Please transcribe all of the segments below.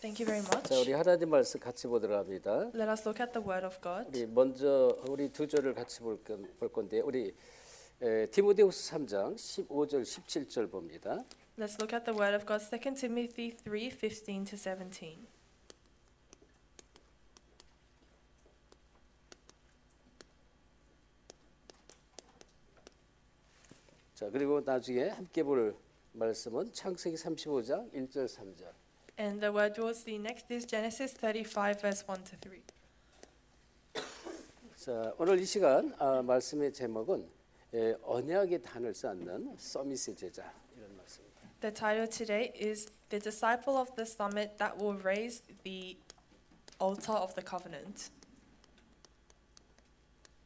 Thank you very 자, much. 우리 하나님 말씀 같이 보도록 합니다. Let us look at the Word of God. 우리 먼저 우리 두 절을 같이 볼 건데 우리 디모데후서 3장 15절 17절 봅니다. Let's look at the Word of God. 2 Timothy 3:15 to 17. 자, 그리고 나중에 함께 볼 말씀은 창세기 35장 1절 3절. And the word we'll see next is Genesis 35 verse 1 to 3. 자, 오늘 이 시간 말씀의 제목은 언약의 단을 쌓는 서밋의 제자 이런 말씀입니다. The title today is The Disciple of the Summit that will raise the altar of the covenant.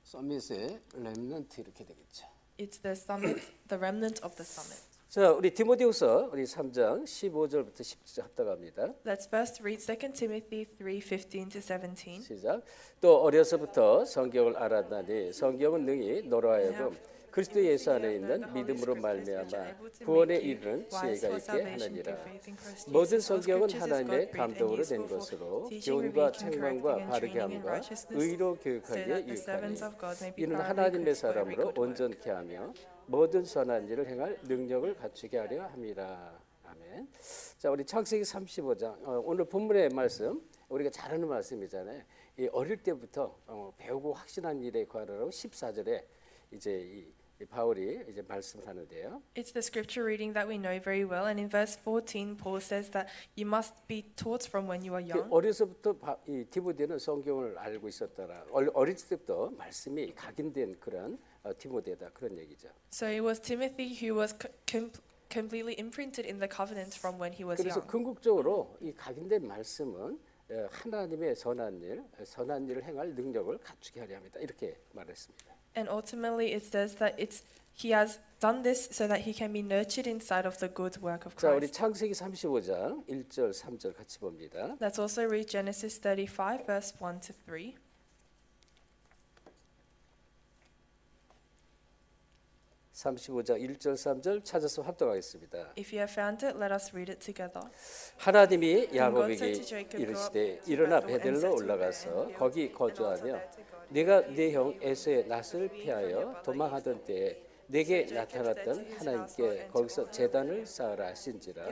서밋의 렘넌트 이렇게 되겠죠. It's the summit, the remnant of the summit. 자, 우리 디모데후서 우리 3장 15절부터 17절 합독합니다. Let's first read 2 Timothy 3:15 to 17. 시작. 또 어려서부터 성경을 알았나니 성경은 능히 너로 하여금 그리스도 예수 안에 있는 믿음으로 말미암아 구원에 이르는 지혜가 있게 하느니라. 모든 성경은 하나님의 감동으로 된 것으로 교훈과 책망과 바르게 함과 의로 교육하기에 유익하니 이는 하나님의 사람으로 온전케 하며 모든 선한 일을 행할 능력을 갖추게 하려 함이라. 아멘. 자, 우리 창세기 35장 오늘 본문의 말씀 우리가 잘 아는 말씀이잖아요. 이 어릴 때부터 배우고 확신한 일에 관하여 14절에 이제 이 바울이 이제 말씀을 하는데요. It's the scripture reading that we know very well, and in verse 14 Paul says that you must be taught from when you are young. 어려서부터 이 디모데는 성경을 알고 있었더라. 어릴 때부터 말씀이 각인된 그런 디모데다 그런 얘기죠. So it was Timothy who was completely imprinted in the covenant from when he was 그래서 young. 궁극적으로 이 각인된 말씀은 하나님의 선한 일을 행할 능력을 갖추게 하려 합니다. 이렇게 말했습니다. And ultimately it says that he has done this so that he can be nurtured inside of the good work of 자, 우리 Christ. 창세기 35장 1절 3절 같이 봅니다. Let's also read Genesis 35 verse 1 to 3. (35장) 1절 3절 찾아서 합독하겠습니다. If you have found it, let us read it together. 하나님이 야곱에게 이르시되 일어나 베델로 올라가서 거기 거주하며 네가 네 형 에서의 낯을 피하여 도망하던 때에 내게 나타났던 하나님께 거기서 제단을 쌓으라 하신지라.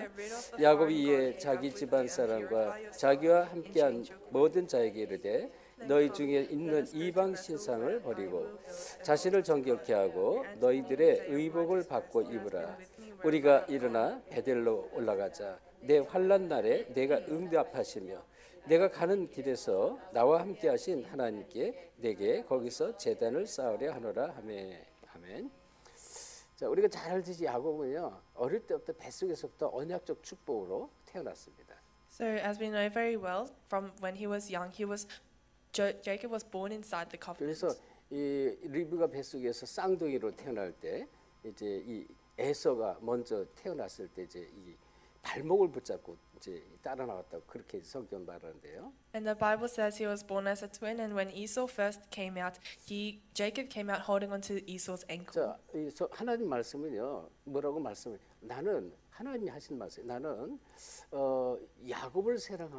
야곱이 이에 자기 집안 사람과 자기와 함께한 모든 자에게 이르되 너희 중에 있는 이방 신상을 버리고 자신을 정결케 하고 너희들의 의복을 바꿔 입으라. 우리가 일어나 베델로 올라가자. 내 환난 날에 내가 응답하시며 내가 가는 길에서 나와 함께 하신 하나님께 내게 거기서 제단을 쌓으려 하노라 하매. 아멘. 자, 우리가 잘 알듯이 야곱은요 어릴 때부터 뱃속에서부터 언약적 축복으로 태어났습니다. So as we know very well, from when he was young, Jacob was born inside the covenant. 그래서 이 리브가 뱃속에서 쌍둥이로 태어날 때 이제 이 에서가 먼저 태어났을 때 이제 이 발목을 붙잡고 이제 따라 나왔다고 그렇게 성경 말하는데요. And the Bible says he was born as a twin, and when Esau first came out, Jacob came out holding onto Esau's ankle. 자, 하나님 말씀은요 뭐라고 말씀을 나는 하나님이 하신 말씀 나는 야곱을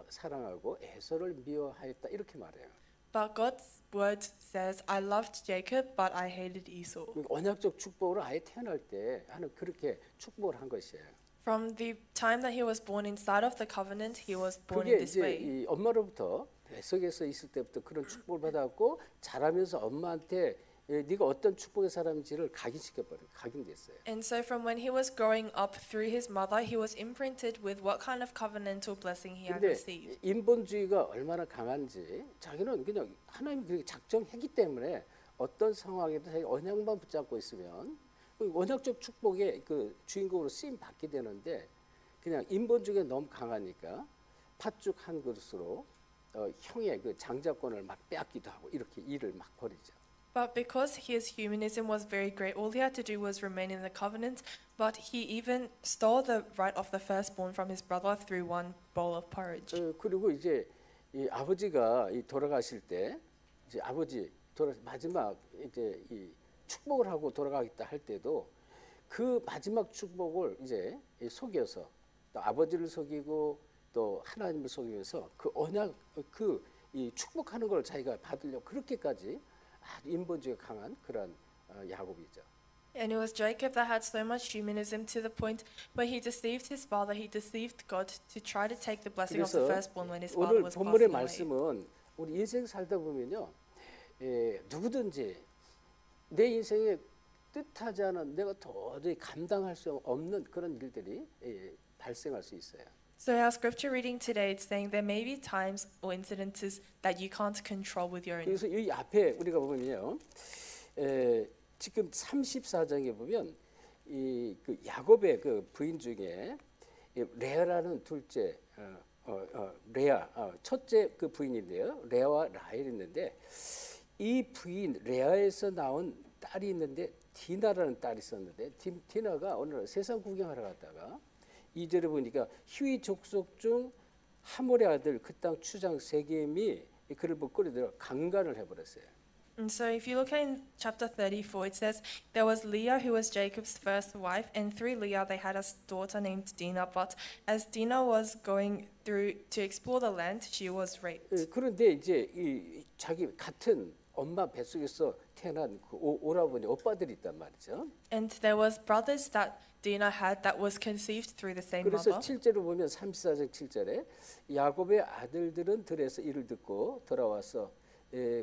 사랑하고 에서를 미워하였다 이렇게 말해요. But God's word says, I loved Jacob, but I hated Esau. 언약적 축복으로 아예 태어날 때 하는 그렇게 축복을 한 것이에요. From the time that he was born inside of the covenant, he was born 그게 in this 이제 way. 이 엄마로부터 뱃속에서 있을 때부터 그런 축복을 받았고 자라면서 엄마한테 네가 어떤 축복의 사람인지를 각인됐어요. And so from when he was growing up through his mother, he was imprinted with what kind of covenantal blessing he had 근데 received. 인본주의가 얼마나 강한지 자기는 그냥 하나님이 그렇게 작정했기 때문에 어떤 상황에도 자기 언약만 붙잡고 있으면 그 언약적 축복의 그 주인공으로 쓰임 받게 되는데 그냥 인본주의가 너무 강하니까 팥죽 한 그릇으로 형의 그 장자권을 막 빼앗기도 하고 이렇게 일을 막 벌이죠. But because his humanism was very great, all he had to do was remain in the covenant, but he even stole the right of the firstborn from his brother through one bowl of porridge. 그리고 이제 이 아버지가 돌아가실 때 이제 마지막 이제 이 축복을 하고 돌아가겠다 할 때도 그 마지막 축복을 이제 속여서 또 아버지를 속이고 또 하나님을 속이면서 그 언약 이 축복하는 걸 자기가 받으려고 그렇게까지 아주 인본주의가 강한 그런 야곱이죠. And it was Jacob that had so much humanism to the point where he deceived his father, he deceived God to try to take the blessing of the 그래서 firstborn when his father 오늘 was 본문의 passing away. 말씀은 우리 인생 살다 보면요, 누구든지 내 인생에 뜻하지 않은 내가 도저히 감당할 수 없는 그런 일들이 발생할 수 있어요. So our scripture reading today is saying there may be times or incidences that you can't control with your own. 그래서 이 앞에 우리가 보면요, 지금 34장에 보면 그 야곱의 그 부인 중에 레아라는 둘째, 레아 첫째 그 부인인데요, 레아와 라헬이 있는데 이 부인 레아에서 나온 딸이 있는데 디나라는 딸이 있었는데 디나가 어느 날 세상 구경하러 갔다가 2절에 보니까 히위 족속 중 하몰의 아들 그 땅 추장 세겜이 그를 보고 끌어들여 강간을 해버렸어요. And so if you look in chapter 34, it says, there was Leah who was Jacob's first wife, and through Leah they had a daughter named Dinah. But as Dinah was going through to explore the land, she was raped. 그런데 이제 이 자기 같은 엄마 뱃속에서 태어난 그 오라버니 오빠들이 있단 말이죠. And there was brothers that Dinah had that was conceived through the same 그래서 mother. 7절을 보면 34장 7절에 야곱의 아들들은 들에서 이를 듣고 돌아와서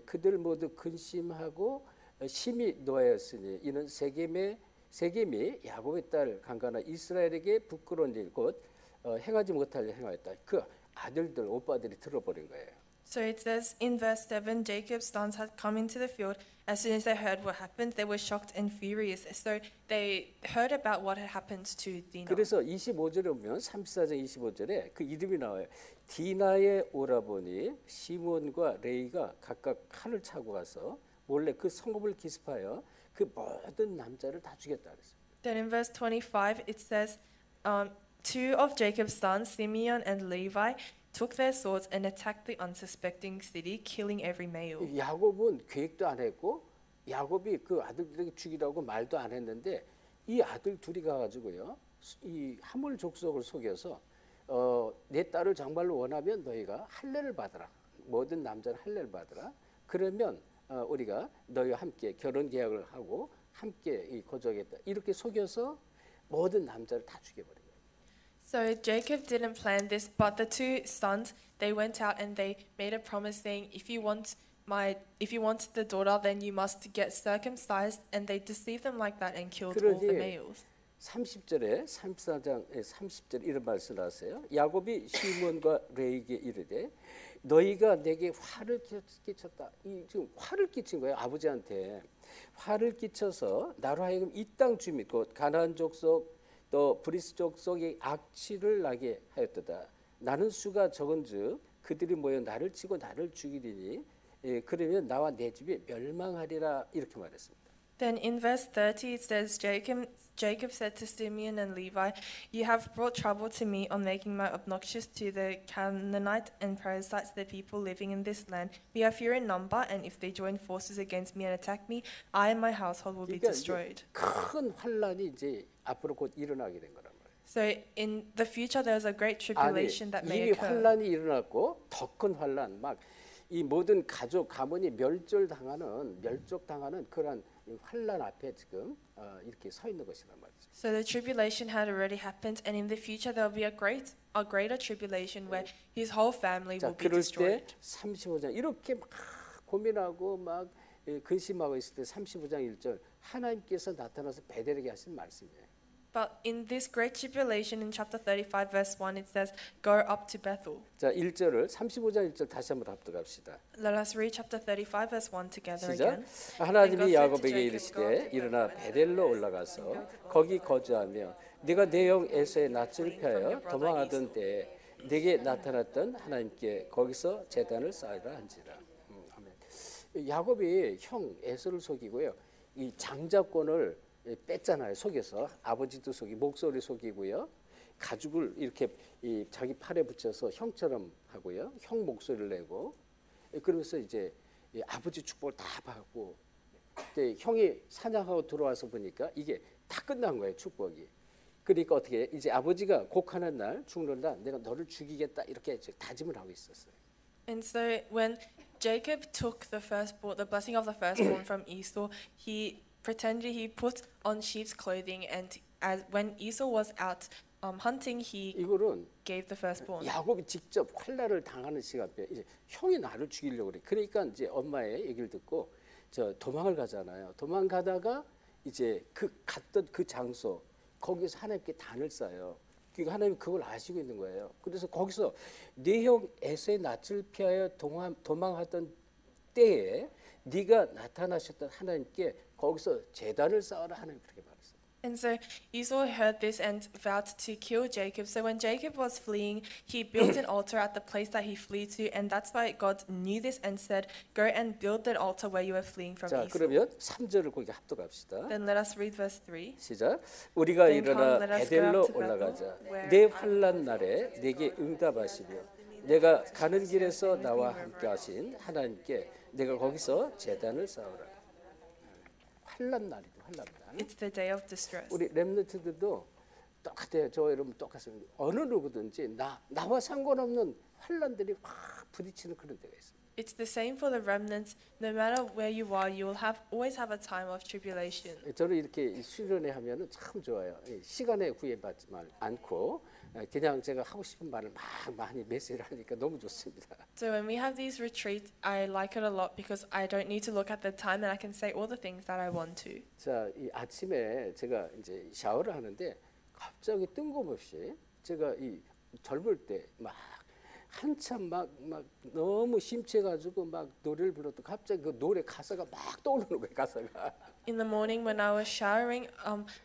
그들 모두 근심하고 심히 노하였으니 이는 세겜이 야곱의 딸 강간한 이스라엘에게 부끄러운 일 곧 행하지 못할 일 행하였다. 그 아들들 오빠들이 들어버린 거예요. So it says in verse 7, Jacob's sons had come into the field. As soon as they heard what happened, they were shocked and furious. So they heard about what had happened to Dinah. 그래서 25절에 보면 34장 25절에 그 이름이 나와요. 디나의 오라버니 시몬과 레이가 각각 칼을 차고 가서 몰래 그 성읍을 기습하여 그 모든 남자를 다 죽였다 그랬어요. Then in verse 25, it says, two of Jacob's sons, Simeon and Levi, took their swords and attacked the unsuspecting city, killing every male. 야곱은 계획도 안 했고 야곱이 그 아들들에게 죽이라고 말도 안 했는데 이 아들 둘이 가가지고요 이 하몰 족속을 속여서 내 딸을 정말로 원하면 너희가 할례를 받으라. 모든 남자는 할례를 받으라. 그러면 우리가 너희와 함께 결혼 계약을 하고 함께 거주하겠다. 이렇게 속여서 모든 남자를 다 죽여버린 거예요. So Jacob didn't plan this, but the two sons, they went out and they made a promise saying, if you want the daughter, then you must get circumcised. And they deceived them like that and killed all the males. 30절에 34장 30절 이런 말씀을 하세요. 야곱이 시몬과 레이에게 이르되 너희가 내게 화를 끼쳤다. 이 지금 화를 끼친 거예요. 아버지한테 화를 끼쳐서 나로 하여금 이 땅 주민 곧 가나안 족속 또 브리스 족속의 악취를 나게 하였도다. 나는 수가 적은즉 그들이 모여 나를 치고 나를 죽이리니 그러면 나와 내 집이 멸망하리라 이렇게 말했습니다. Then in verse 30 it says, Jacob said to Simeon and Levi, you have brought trouble to me on making me obnoxious to the Canaanite and Perizzites, the people living in this land. We are few in number, and if they join forces against me and attack me, I and my household will be destroyed. 큰 환란이 이제 앞으로 곧 일어나게 된 거란 말이에요. So in the future there is a great tribulation that may 이미 occur. 환란이 일어났고 더 큰 환란, 막 이 모든 가족 가문이 멸족당하는 그런 환란 앞에 지금 이렇게 서 있는 것이란 말이죠. So the tribulation had already happened, and in the future there will be a greater tribulation where his whole family will be 그럴 destroyed. 때 35장 이렇게 막 고민하고 막 근심하고 있을 때 35장 1절 하나님께서 나타나서 베델에게 하신 말씀이에요. But in this great tribulation in chapter 35 verse 1 it says, go up to Bethel. 자, 1절을 35장 1절 다시 한번 합독합시다. Let us read chapter 35 verse 1 together 시작. again. 하나님이 야곱에게 이르시되 일어나 베델로 올라가서 거기 거주하며 네가 내 형 에서의 낯을 피하여 도망하던 때에 네게 나타났던 하나님께 거기서 제단을 쌓으라 한지라. 아멘. 야곱이 형 에서를 속이고요. 이 장자권을 뺐잖아요. 속여서 아버지도 속이 목소리 속이고요. 가죽을 이렇게 자기 팔에 붙여서 형처럼 하고요. 형 목소리를 내고 그러면서 이제 아버지 축복을 다 받고 그때 형이 사냥하고 들어와서 보니까 이게 다 끝난 거예요. 축복이. 그러니까 어떻게 해? 이제 아버지가 곡하는 날 죽는 날 내가 너를 죽이겠다 이렇게 다짐을 하고 있었어요. And so when Jacob took the firstborn, the blessing of the firstborn from Esau, he pretended he put on sheep's clothing, and as when Esau was out hunting, he 이거는 gave the firstborn. 야곱이 직접 환난을 당하는 시간에 이제 형이 나를 죽이려고 그래. 그러니까 이제 엄마의 얘기를 듣고 저 도망을 가잖아요. 도망가다가 이제 그 갔던 그 장소 거기서 하나님께 단을 쌓아요. 그러니까 하나님 그걸 아시고 있는 거예요. 그래서 거기서 네 형 에서의 낯을 피하여 도망하던 때에 네가 나타나셨던 하나님께 거기서 제단을 쌓아라 하나님 그렇게 말했어요. And so Esau heard this and vowed to kill Jacob. So when Jacob was fleeing, he built an altar at the place that he fled to, and that's why God knew this and said, "Go and build that altar where you were fleeing from 자, Esau." 그러면 3절을 거기 합독합시다. Then let us read verse 3. 시작. 우리가 Then come, 일어나 let us 베델로 go up to 올라가자. Bethel, where 내 환난 날에 내게 응답하시며 내가 가는 길에서 나와 함께하신 하나님께 내가 거기서 제단을 쌓으라. 환난 날이죠. 환난 날. It's the day of distress. 우리 렘넌트들도 똑같아요. 저 여러분 똑같습니다. 어느 누구든지 나와 상관없는 환난들이 확 부딪히는 그런 때가 있어요. It's the same for the remnants. No matter where you are, you will always have a time of tribulation. 저는 이렇게 수련회 하면은 참 좋아요. 시간에 구애받지 않고 그냥 제가 하고 싶은 말을 막 많이 메시지를 하니까 너무 좋습니다. So when we have these retreats, I like it a lot because I don't need to look at the time and I can say all the things that I want to. 자, 이 아침에 제가 이제 샤워를 하는데 갑자기 뜬금없이 제가 이 젊을 때 막 한참 막 너무 심취해가지고 막 노래를 불렀던 갑자기 그 노래 가사가 막 떠오르는 거예요. 가사가. In the morning when I was showering,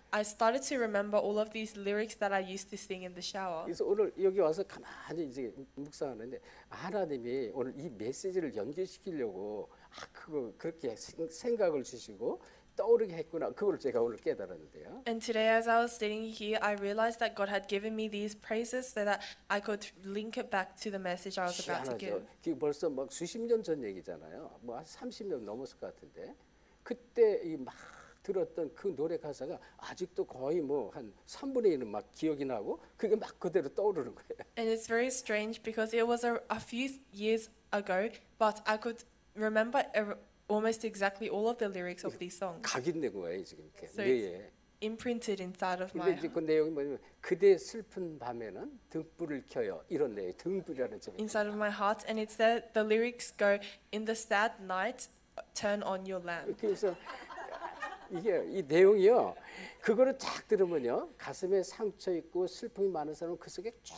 I started to remember all of these lyrics that I used to sing in the shower. 그래서 오늘 여기 와서 가만히 이제 묵상하는데 하나님이 오늘 이 메시지를 연결시키려고 그거 그렇게 생각을 주시고 떠오르게 했구나. 그걸 제가 오늘 깨달았는데요. And today as I was sitting here, I realized that God had given me these praises so that I could link it back to the message I was about to give. 희한하죠. 그게 벌써 막 수십 년 전 얘기잖아요. 뭐 한 30년 넘었을 것 같은데 그때 이 막 들었던 그 노래 가사가 아직도 거의 뭐 한 3분의 1은 막 기억이 나고 그게 막 그대로 떠오르는 거예요. And it's very strange because it was a few years ago, but I could remember almost exactly all of the lyrics of these songs. 각인된 거예요 지금 이렇게 So 뇌에. imprinted inside of my 근데 이제 그 내용이 뭐냐면 그대 슬픈 밤에는 등불을 켜요 이런 내용. 등불이라는 제목이. inside of my heart, and it's there. The lyrics go, "In the sad night, turn on your lamp." 그래서 이게 이 내용이요. 그거를 쫙 들으면요 가슴에 상처 있고 슬픔이 많은 사람은 그 속에 쫙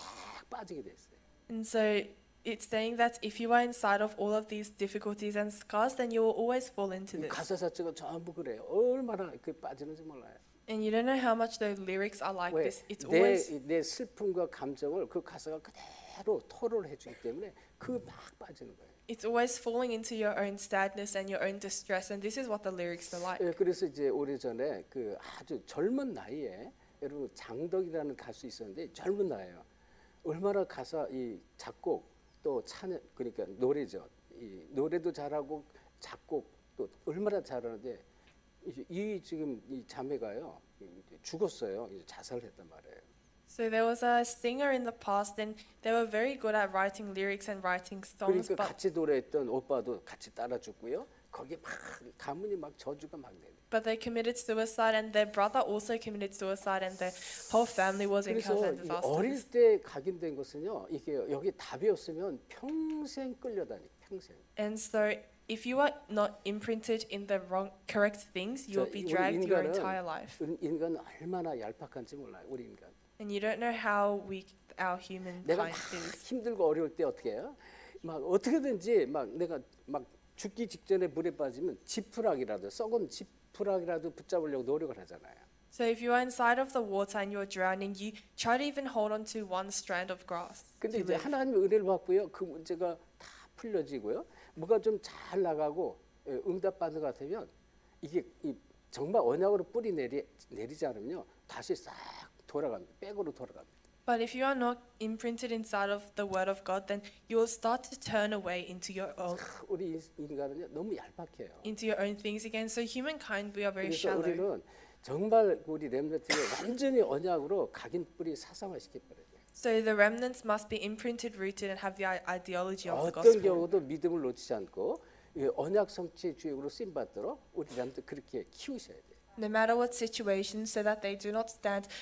빠지게 돼 있어요. And so it's saying that if you are inside of all of these difficulties and scars, then you will always fall into this. 가사 자체가 전부 그래요. 얼마나 그 빠지는지 몰라요. And you don't know how much the lyrics are like 왜? this. It's always 내 슬픔과 감정을 그 가사가 그대로 토로를 해주기 때문에 그 막 빠지는 거예요. it's always falling into your own sadness and your own distress, and this is what the lyrics are like. 예, 그래서 이제 오래전에 그 아주 젊은 나이에 여러분 장덕이라는 가수 있었는데 젊은 나이에요. 얼마나 가사 이 작곡 또 찬양 그러니까 노래죠. 이 노래도 잘하고 작곡 또 얼마나 잘하는데 이 지금 이 자매가요 죽었어요. 이제 자살을 했단 말이에요. So there was a singer in the past, and they were very good at writing lyrics and writing songs, 그러니까 but 같이 노래했던 오빠도 같이 따라 죽고요. 거기에 막 가문이 막 저주가 막 내요. they committed suicide, and their brother also committed suicide, and their whole family was in 그래서 chaos and 이 어릴 disasters. 때 각인된 것은요. 이게 여기 답이 없으면 평생 끌려다니 평생. And so if you are not imprinted in the correct things, you will be 우리 dragged your 인간은 entire life. 인간은 얼마나 얄팍한지 몰라요. 우리 인간. And you don't know how weak our human 내가 막 kind is. 힘들고 어려울 때 어떻게 해요? 막 어떻게든지 막 내가 막 죽기 직전에 물에 빠지면 지푸라기라도 썩은 지푸라기라도 붙잡으려고 노력을 하잖아요. So if you are inside of the water and you're drowning, you try to even hold on to one strand of grass. 근데 to 이제 live. 하나님의 은혜를 받고요. 그 문제가 다 풀려지고요. 뭐가 좀 잘 나가고 응답받는 것 같으면 이게 정말 언약으로 뿌리 내리지 않으면요. 다시 싹 돌아갑니다. 백으로 돌아갑니다. But if you are not imprinted inside of the word of God, then you will start to turn away into your 우리 인간은요. 너무 얄팍해요. own things again. So humankind, we are very 그래서 shallow. 우리는 정말 우리 렘넌트를 완전히 언약으로 각인 뿌리 사상화시켜 버려야 돼요. So the remnants must be imprinted, rooted, and have the ideology of the 어떤 gospel. 경우도 믿음을 놓치지 않고 이 언약 성취의 주역으로 쓰임 받도록 우리 렘넌트 그렇게 키우셔야 돼요. No matter what situation, so that they do not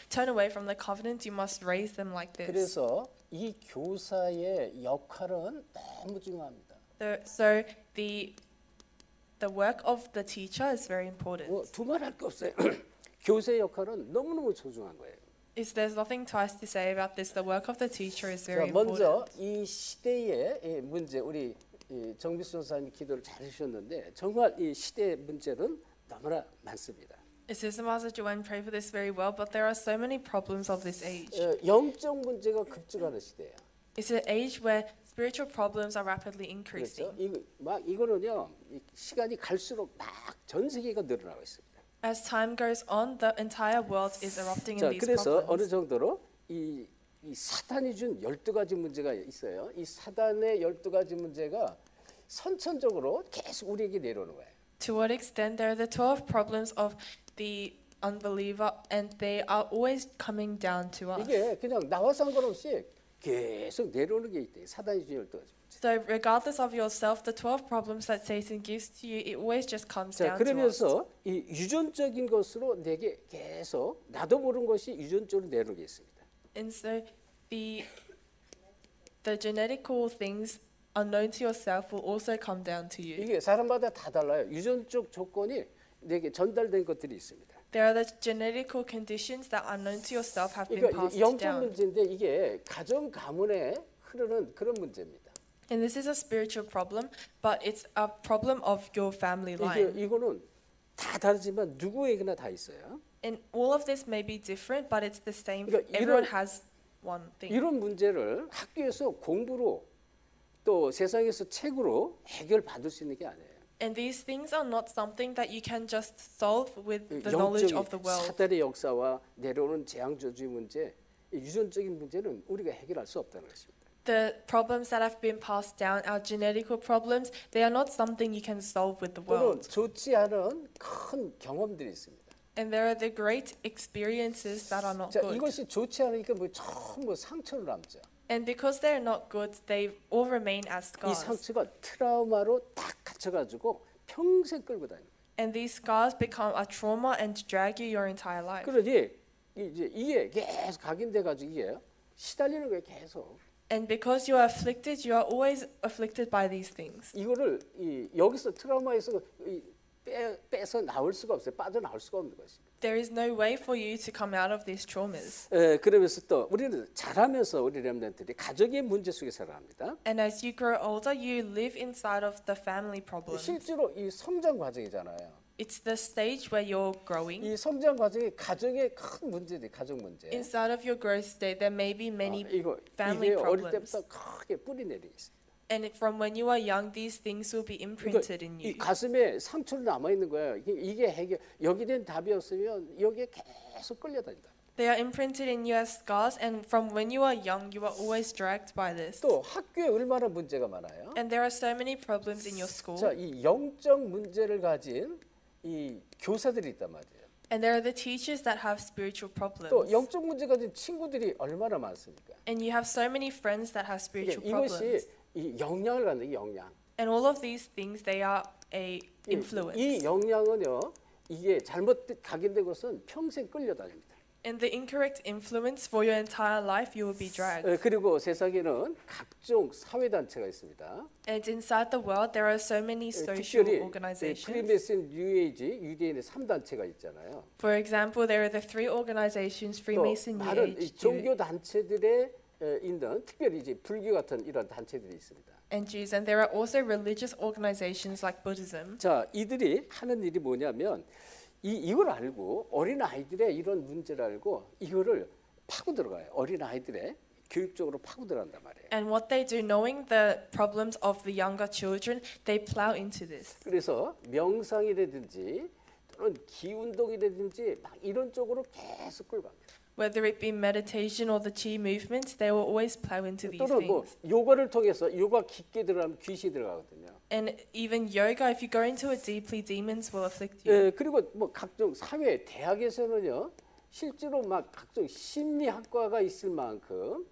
turn away from the covenant, you must raise them like this. 그래서 이 교사의 역할은 너무 중요합니다. So the work of the teacher is very important. 두말할 게 없어요. 교사의 역할은 너무너무 소중한 거예요. There's nothing twice to say about this. The work of the teacher is 자, very 먼저 important. 이 시대의 이 문제 우리 정비수 전사님이 기도를 잘 해주셨는데 정말 이 시대의 문제는 너무나 많습니다. Sister Master Joanne prayed for this very well, but there are so many problems of this age. 영적 문제가 급증하는 시대예요. It's an age where spiritual problems are rapidly increasing. 그렇죠? 이거는요 시간이 갈수록 막 전 세계가 늘어나고 있습니다. As time goes on, the entire world is erupting 자, in these 그래서 어느 problems. 정도로 이 사탄이 준 12가지 문제가 있어요. 이 사단의 12가지 문제가 선천적으로 계속 우리에게 내려오는 거예요. To what extent there are the 12 problems of the unbeliever, and they are always coming down to us. 이게 그냥 나와 상관없이 계속 내려오는 게 있대. 사단이 준 12가지. So regardless of yourself, the 12 problems that Satan gives to you, it always just comes 자, down to us. 그러면서 이 유전적인 것으로 내게 계속 나도 모르는 것이 유전적으로 내려오게 있습니다. And so the genetical things unknown to yourself will also come down to you. 이게 사람마다 다 달라요. 유전적 조건이 내게 전달된 것들이 있습니다. There are the genetical conditions that unknown to yourself have been 그러니까 passed 영적 down. 문제인데 이게 가정 가문에 흐르는 그런 문제입니다. And this is a spiritual problem, but it's a problem of your family line. 이거는 다 다르지만 누구에게나 다 있어요. And all of this may be different, but it's the same. 그러니까 Everyone has one thing. 이런 문제를 학교에서 공부로 또 세상에서 책으로 해결받을 수 있는 게 아니에요. And these things are not something that you can just solve with the knowledge of the world. 사단의 역사와 내려오는 재앙저주의 문제, 이 유전적인 문제는 우리가 해결할 수 없다는 것입니다. The problems that have been passed down, our genetical problems, they are not something you can solve with the 또는 world. 좋지 않은 큰 경험들이 있습니다. And there are the great experiences that are not 자, good. 이것이 좋지 않으니까 뭐 전부 상처로 남죠. And because they're not good, they all remain as 이 scars. 상처가 트라우마로 딱 갇혀가지고 평생 끌고 다니는 거예요. And these scars become a trauma and drag you your entire life. 그러니 이제 이게 계속 각인돼가지고 이게 시달리는 거예요, 계속. And because you are afflicted, you are always afflicted by these things. 이거를 여기서 트라우마에서 빼서 나올 수가 없어요. 빠져나올 수가 없는 것입니다. There is no way for you to come out of these traumas. 그러면서 또 우리는 자라면서 우리 렘넌트들이 가족의 문제 속에 살아갑니다. And as you grow older, you live inside of the family problems. 실제로 이 성장 과정이잖아요. It's the stage where you're growing. 이 성장 과정에 가정의 큰 문제들, 가족 문제. Inside of your growth state, there may be many family 이게 어릴 problems. 때부터 크게 뿌리 내리게 있어요. And from when you are young, these things will be imprinted in 이 you. 가슴에 상처로 남아 있는 거예요. 이게 해결 여기 된 답이 없으면 여기에 계속 끌려다닌다. They are imprinted in you as scars, and from when you are young, you are always dragged by this. 또 학교에 얼마나 문제가 많아요. And there are so many problems in your school. 자, 이 영적 문제를 가진 이 교사들이 있단 말이에요. And there are the teachers that have spiritual problems. 또 영적 문제 가진 친구들이 얼마나 많습니까? And you have so many friends that have spiritual 이것이 problems. 이 영향을 갖는 영향. And all of these things, they are a influence. 이 영향은요, 이게 잘못 각인된 것은 평생 끌려다닙니다. And the incorrect influence for your entire life, you will be dragged. 그리고 세상에는 각종 사회 단체가 있습니다. And inside the world, there are so many social 특별히 organizations. 프리메슨 뉴에이지 유대인의 3단체가 있잖아요. For example, there are the three organizations, 또 Freemason, New 많은 Age, 종교 단체들에 있는 특별히 이제 불교 같은 이런 단체들이 있습니다. and Jews. And there are also religious organizations like Buddhism. 자, 이들이 하는 일이 뭐냐면 이걸 알고 어린 아이들의 이런 문제를 알고 이거를 파고 들어가요. 어린 아이들의 교육적으로 파고 들어간단 말이에요. And what they do, knowing the problems of the younger children, they plow into this. 그래서 명상이라든지 또는 기운동이라든지 막 이런 쪽으로 계속 끌고 갑니다. Whether it be meditation or the Qi movement, they will always plow into these 또는 뭐 things. 요가를 통해서 요가 깊게 들어가면 귀신이 들어가거든요. And even yoga, if you go into it deeply, demons will afflict you. 예, 그리고 뭐 각종 사회 대학에서는요 실제로 막 각종 심리학과가 있을 만큼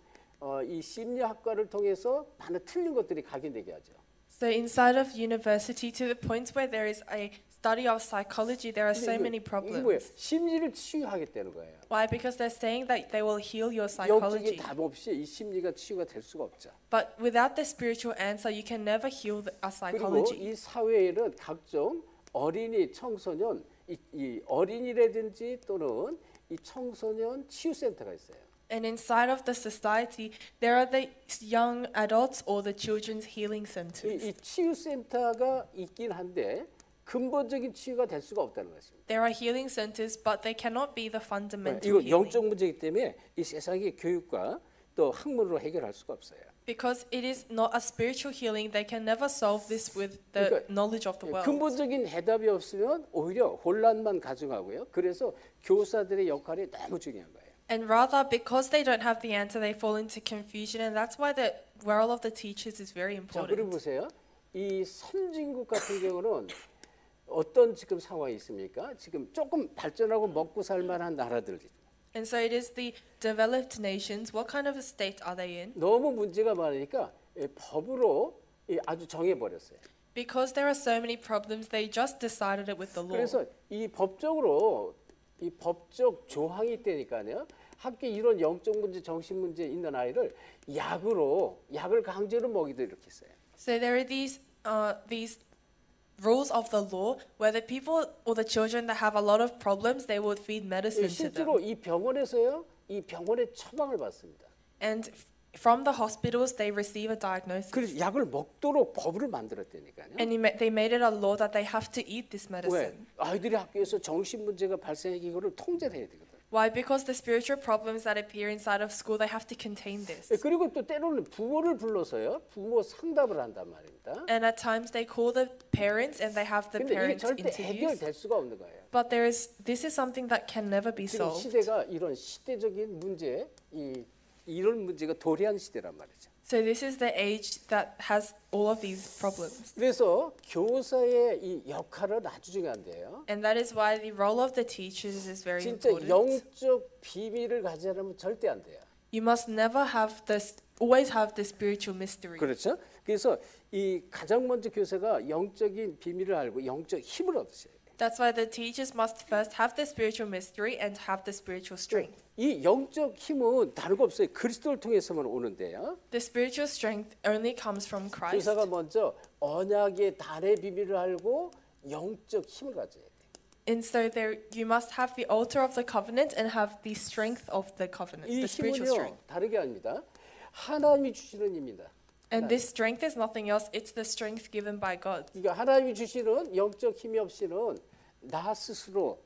이 심리학과를 통해서 많은 틀린 것들이 각인되게 하죠. So inside of university, to the point where there is a study of psychology, there are so many 이게 뭐예요? problems. 심리를 치유하겠다는 거예요. Why? Because they're saying that they will heal your 영적인 psychology. 답 없이 이 심리가 치유가 될 수가 없죠. But without the spiritual answer, you can never heal our 그리고 psychology. 이 사회에는 각종 어린이, 청소년, 이 어린이라든지 또는 이 청소년 치유센터가 있어요. And inside of the society, there are the young adults or the children's healing centers. 이 치유센터가 있긴 한데 근본적인 치유가 될 수가 없다는 것입니다. There are healing centers, but they cannot be the fundamental 이거 healing. 영적 문제이기 때문에 이 세상의 교육과 또 학문으로 해결할 수가 없어요. Because it is not a spiritual healing, they can never solve this with the 그러니까 knowledge of the world. 근본적인 해답이 없으면 오히려 혼란만 가져가고요. 그래서 교사들의 역할이 너무 중요한 거예요. And rather, because they don't have the answer, they fall into confusion, and that's why the role of the teachers is very 자, 그리고 important. 보세요. 이 선진국 같은 경우는 어떤 지금 상황이 있습니까? 지금 조금 발전하고 먹고 살 만한 나라들이 And so it is the developed nations. What kind of a state are they in? 너무 문제가 많으니까 법으로 아주 정해버렸어요. Because there are so many problems, they just decided it with the law. 그래서 이 법적으로 이 법적 조항이 있다니까요. 학교 이런 영적 문제, 정신 문제 있는 아이를 약을 강제로 먹이도 이렇게 했어요. So there are these rules of the law where the people or the children that have a lot of problems, they would feed medicine to them. 실제로 이 병원에서요, 이 병원에 처방을 받습니다. And from the hospitals, they receive a diagnosis. 그래서 약을 먹도록 법을 만들었다니까요. And they made it a law that they have to eat this 왜? medicine. 아이들이 학교에서 정신 문제가 발생하기 이거를 통제를 해야 되거든. Why? Because the spiritual problems that appear inside of school, they have to contain this. 그리고 또 때로는 부모를 불러서요. 부모 상담을 한단 말입니다. And at times they call the parents and they have the 근데 이게 parent 절대 interviews. 해결될 수가 없는 거예요. But this is something that can never be 지금 solved. 시대가 이런 시대적인 문제, 이런 문제가 도래한 시대란 말이죠. So this is the age that has all of these problems. 그래서 교사의 이 역할은 아주 중요한데요. And that is why the role of the teachers is very 진짜 important. 영적 비밀을 가지지 않으면 절대 안 돼요. You must never always have the spiritual mystery. 그렇죠? 그래서 이 가장 먼저 교사가 영적인 비밀을 알고 영적 힘을 얻으셔야 돼요. That's why the teachers must first have the spiritual mystery and have the spiritual strength. 이 영적 힘은 다르고 없어요. 그리스도를 통해서만 오는데요. The spiritual strength only comes from Christ. 교사가 먼저 언약의 단의 비밀을 알고 영적 힘을 가져야 돼요. And so you must have the altar of the covenant and have the strength of the covenant, 이 the spiritual 힘은요 strength. 다르게 아닙니다. 하나님이 주시는 힘입니다. And this strength is nothing else, it's the strength given by God. 그러니까 하나님이 주시는 영적 힘이 없이는 나 스스로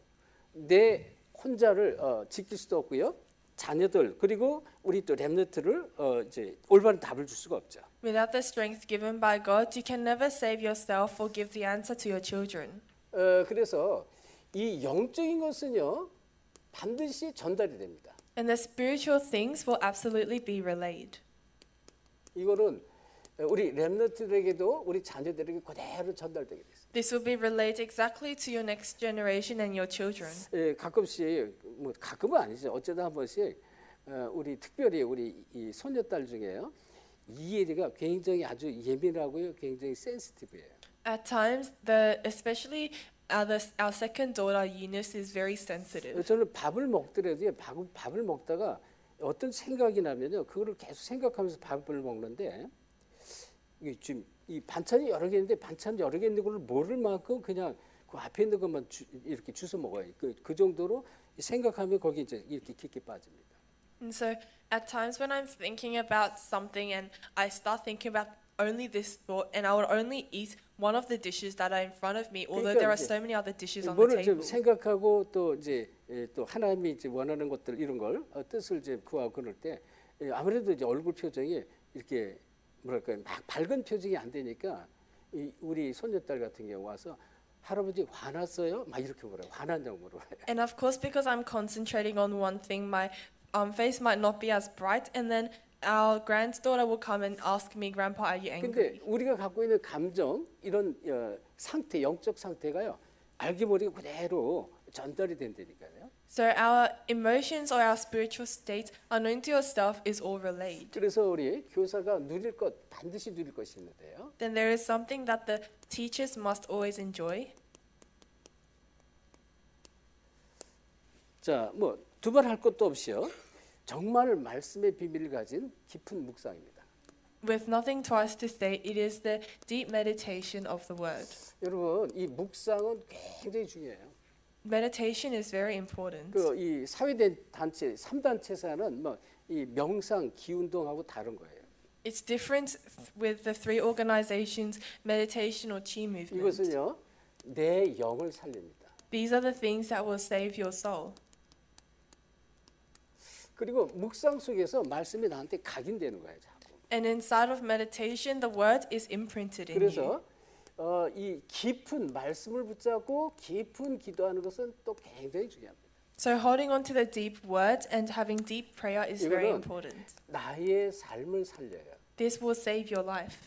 내 혼자를 지킬 수도 없고요. 자녀들 그리고 우리 또 렘넌트를 이제 올바른 답을 줄 수가 없죠. Without the strength given by God, you can never save yourself or give the answer to your children. 그래서 이 영적인 것은요 반드시 전달이 됩니다. And the spiritual things will absolutely be relayed. 이거는 우리 렘넌트들에게도 우리 자녀들에게 그대로 전달되게 됐어요. This will be relayed exactly to your next generation and your children. 가끔씩 뭐 가끔은 아니죠. 어쩌다 한 번씩 우리 특별히 우리 이 손녀딸 중에요. 이해가 굉장히 아주 예민하고요. 굉장히 센시티브해요. At times, especially our second daughter Eunice is very sensitive. 저는 밥을 먹더라도요. 밥을 먹다가 어떤 생각이 나면요. 그거를 계속 생각하면서 밥을 먹는데 이게 지금 이 반찬이 여러 개 있는데 반찬 여러 개 있는 걸 모를 만큼 그냥 그 앞에 있는 것만 이렇게 주워 먹어요. 그 정도로 생각하면 거기 이제 이렇게 깊게 빠집니다. And so at times when I'm thinking about something and I start thinking about only this thought and I would only eat one of the dishes that are in front of me, although there are so many other dishes on the 뭐를 좀 table. 생각하고 또 이제 또 하나님이 이제 원하는 것들 이런 걸 뜻을 이제 구하고 그럴 때 아무래도 이제 얼굴 표정이 이렇게 뭐랄까요 막 밝은 표정이 안 되니까 우리 손녀딸 같은 경우 와서 할아버지 화났어요? 막 이렇게 물어요. 화났냐고 물어요. And of course, because I'm concentrating on one thing, my face might not be as bright. And then our granddaughter will come and ask me, Grandpa, are you angry? 근데 우리가 갖고 있는 감정 이런 상태, 영적 상태가요. 알게 모르게 그대로 전달이 된다니까요. So our emotions or our spiritual state, unknown to yourself, is all relayed. 그래서 우리 교사가 누릴 것 반드시 누릴 것이 있는데요. Then there is something that the teachers must always enjoy. 자, 뭐 두말할 것도 없이요. 정말 말씀의 비밀을 가진 깊은 묵상입니다. With nothing twice to say, it is the deep meditation of the word. 여러분, 이 묵상은 굉장히 중요해요. Meditation is very important. 이 사회된 단체 3단체사는 뭐 이 명상 기운동하고 다른 거예요. It's different with the three organizations, meditation or chi movement. 이것은요. 내 영을 살립니다. These are the things that will save your soul. 그리고 묵상 속에서 말씀이 나한테 각인되는 거예요. 자꾸. And inside of meditation, the word is imprinted in you. 그래서 이 깊은 말씀을 붙잡고 깊은 기도하는 것은 또 굉장히 중요합니다. So holding on to the deep word and having deep prayer is very 이거는 important. 나의 삶을 살려요. This will save your life.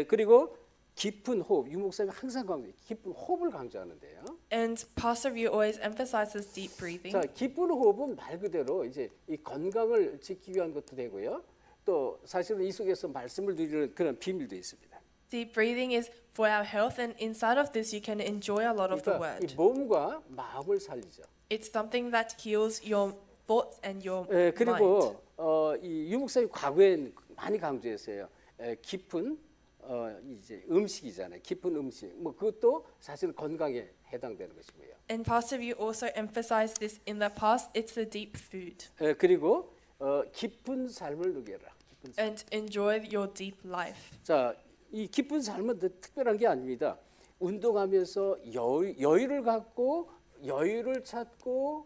그리고 깊은 호흡, 유 목사님이 항상 강조, 깊은 호흡을 강조하는데요. And Pastor View always emphasizes deep breathing. 자, 깊은 호흡은 말 그대로 이제 이 건강을 지키기 위한 것도 되고요. 또 사실은 이 속에서 말씀을 누리는 그런 비밀도 있습니다. Deep breathing is for our health, and inside of this, you can enjoy a lot of the 그러니까 이 word. 몸과 마음을 살리죠. It's something that heals your thoughts and your 예, mind. 그리고 이 유목사님 과거엔 많이 강조했어요. 깊은 이제 음식이잖아요. 깊은 음식. 뭐 그것도 사실 건강에 해당되는 것이고요. And Pastor View also emphasized this in the past. It's the deep food. 그리고 깊은 삶을 누려라. 깊은 삶. And enjoy your deep life. 자, 이 깊은 삶은 특별한 게 아닙니다. 운동하면서 여유를 갖고 여유를 찾고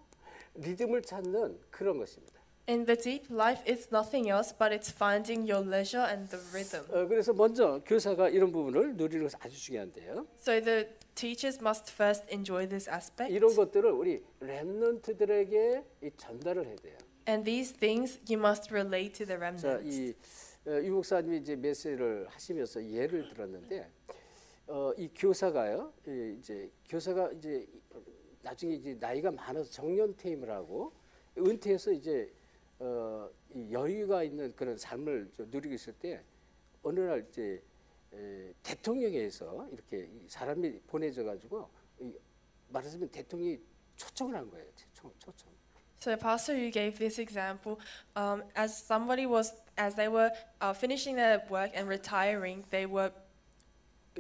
리듬을 찾는 그런 것입니다. And the deep life is nothing else but it's finding your leisure and the rhythm. 그래서 먼저 교사가 이런 부분을 누리는 것이 아주 중요한데요. So the teachers must first enjoy this aspect. 이런 것들을 우리 렘넌트들에게 전달을 해야 돼요. And these things you must relate to the 자, remnants. 이 유 목사님이 이제 메시지를 하시면서 예를 들었는데 이 교사가요. 이제 교사가 이제 나중에 이제 나이가 많아서 정년 퇴임을 하고 은퇴해서 이제 이 여유가 있는 그런 삶을 좀 누리고 있을 때 어느 날 이제 대통령에서 이렇게 사람이 보내져 가지고 말하자면 대통령이 초청을 한 거예요. 초청. So Pastor, you gave this example. As they were finishing their work and retiring, they were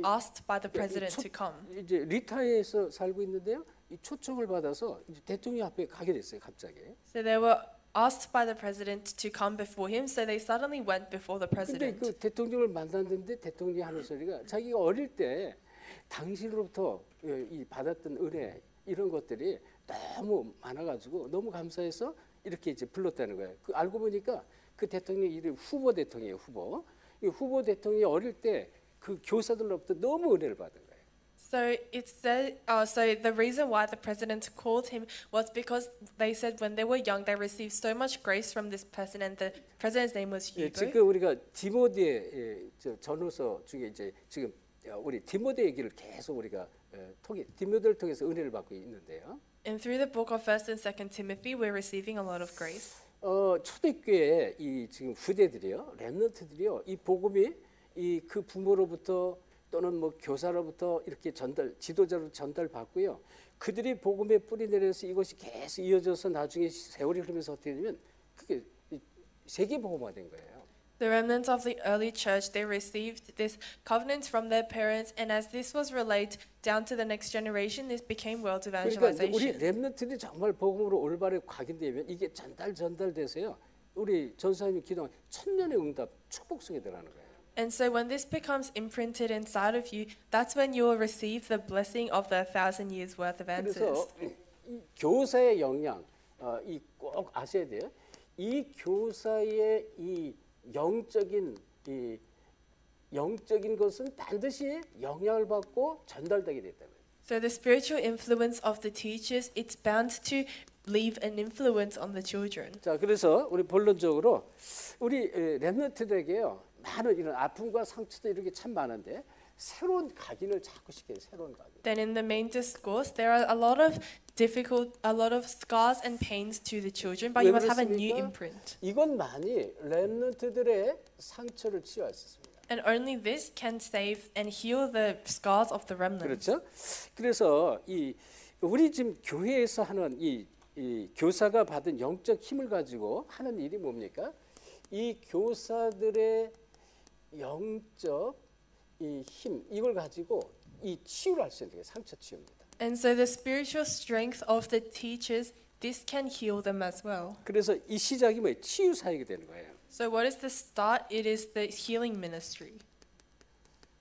asked by the president to come. 이제 리타이어에서 살고 있는데요. 이 초청을 받아서 이제 대통령 앞에 가게 됐어요. 갑자기. So they were asked by the president to come before him. So they suddenly went before the 근데 president. 그 대통령을 만났는데 대통령이 하는 소리가 자기가 어릴 때 당신으로부터 이 받았던 은혜 이런 것들이 너무 많아가지고 너무 감사해서 이렇게 이제 불렀다는 거예요. 그 알고 보니까 그 대통령 이름 후보 대통령이에요. 후보. 이 후보 대통령이 어릴 때 그 교사들로부터 너무 은혜를 받은 거예요. So it said. So the reason why the president called him was because they said when they were young they received so much grace from this person, and the president's name was Hugo. 지금 우리가 디모데 전후서 중에 이제 지금 우리 디모데 얘기를 계속 우리가 디모데를 통해서 은혜를 받고 있는데요. And through the book of 1st and 2nd Timothy, we're receiving a lot of grace. 초대교회 이 지금 후대들이요, 렘넌트들이요, 이 복음이 이 그 부모로부터 또는 뭐 교사로부터 이렇게 지도자로 전달받고요. 그들이 복음의 뿌리 내려서 이것이 계속 이어져서 나중에 세월이 흐르면서 어떻게 되면 그게 세계 복음화 된 거예요. The remnants of the early church, they received this covenant from their parents, and as this was relayed down to the next generation, this became world 그러니까 evangelization. 우리 렘넌트들이 정말 복음으로 올바르게 각인되면 이게 전달돼서요. 우리 전사님이 기도한 천년의 응답 축복 속에 들어가는 거예요. And so when this becomes imprinted inside of you, that's when you will receive the blessing of the 1,000 years worth of answers. 그래서 이 교사의 역량, 이 꼭 아셔야 돼요. 이 교사의 이 영적인 것은 반드시 영향을 받고 전달되게 됐다는 거예요. So the spiritual influence of the teachers, it's bound to leave an influence on the children. 자, 그래서 우리 본론적으로 우리 렘넌트들에게요 많은 이런 아픔과 상처도 이렇게 참 많은데 새로운 각인을 자꾸 시켜요. 새로운 각인. Then in the main discourse, there are a lot of scars and pains to the children, but you must have a new imprint. 이것만이 렘넌트들의 상처를 치유했습니다. And only this can save and heal the scars of the remnant. 그렇죠? 그래서 우리 지금 교회에서 하는 이 교사가 받은 영적 힘을 가지고 하는 일이 뭡니까? 이 교사들의 영적 이 힘 이걸 가지고 이 치유를 할 수 있는 게 상처 치유입니다. And so the spiritual strength of the teachers, this can heal them as well. 그래서 이 시작이 뭐예요? 치유 사역이 되는 거예요. So what is the start? It is the healing ministry.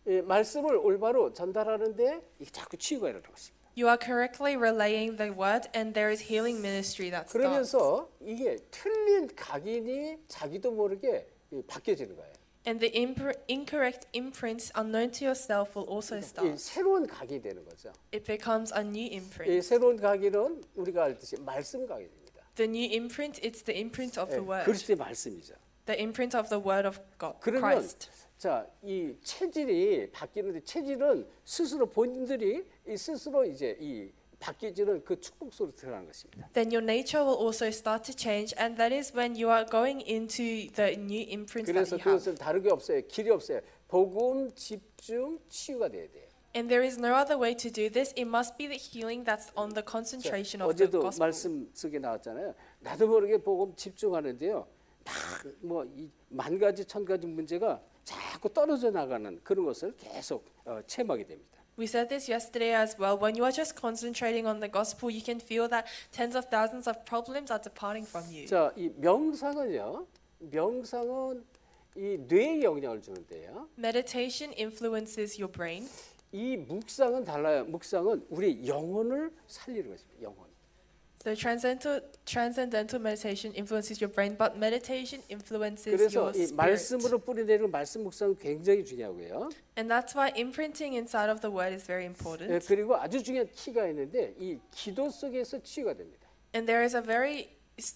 말씀을 올바로 전달하는데 이게 자꾸 치유가 일어나고 있습니다. You are correctly relaying the word, and there is healing ministry that starts. 그러면서 이게 틀린 각인이 자기도 모르게 바뀌어지는 거예요. And the incorrect imprints unknown to yourself will also start. 새로운 각이 되는 거죠. It becomes a new 이 imprint. 새로운 각인은 우리가 알듯이 말씀 각인입니다. The new imprint, it's the imprint of the word. 그리스도의 말씀이죠. The imprint of the word of God, 그러면 Christ. 자, 이 체질이 바뀌는데 체질은 스스로 본인들이 스스로 이제 이 바뀌지는 그 축복 속으로 들어가는 것입니다. Then your nature will also start to change, and that is when you are going into the new imprints that 그래서 you have. 그것은 다르게 없어요. 길이 없어요. 복음 집중 치유가 돼야 돼요. And there is no other way to do this. It must be the healing that's on the concentration of the 어제도 gospel. 말씀 속에 나왔잖아요. 나도 모르게 복음 집중하는데요. 뭐 만 가지 천 가지 문제가 자꾸 떨어져 나가는 그런 것을 계속 체험하게 됩니다. We said this yesterday as well. When you are just concentrating on the gospel, you can feel that tens of thousands of problems are departing from you. 자, 이 명상은요. 명상은 이 뇌에 영향을 주는데요. Meditation influences your brain. 이 묵상은 달라요. 묵상은 우리 영혼을 살리는 것입니다. 영혼. So transcendental meditation influences your brain, but meditation influences 그래서 your 이 spirit. 말씀으로 뿌리내리는 말씀 묵상은 굉장히 중요하고요. And that's why imprinting inside of the word is very important. 그리고 아주 중요한 키가 있는데 이 기도 속에서 치유가 됩니다. And there is a very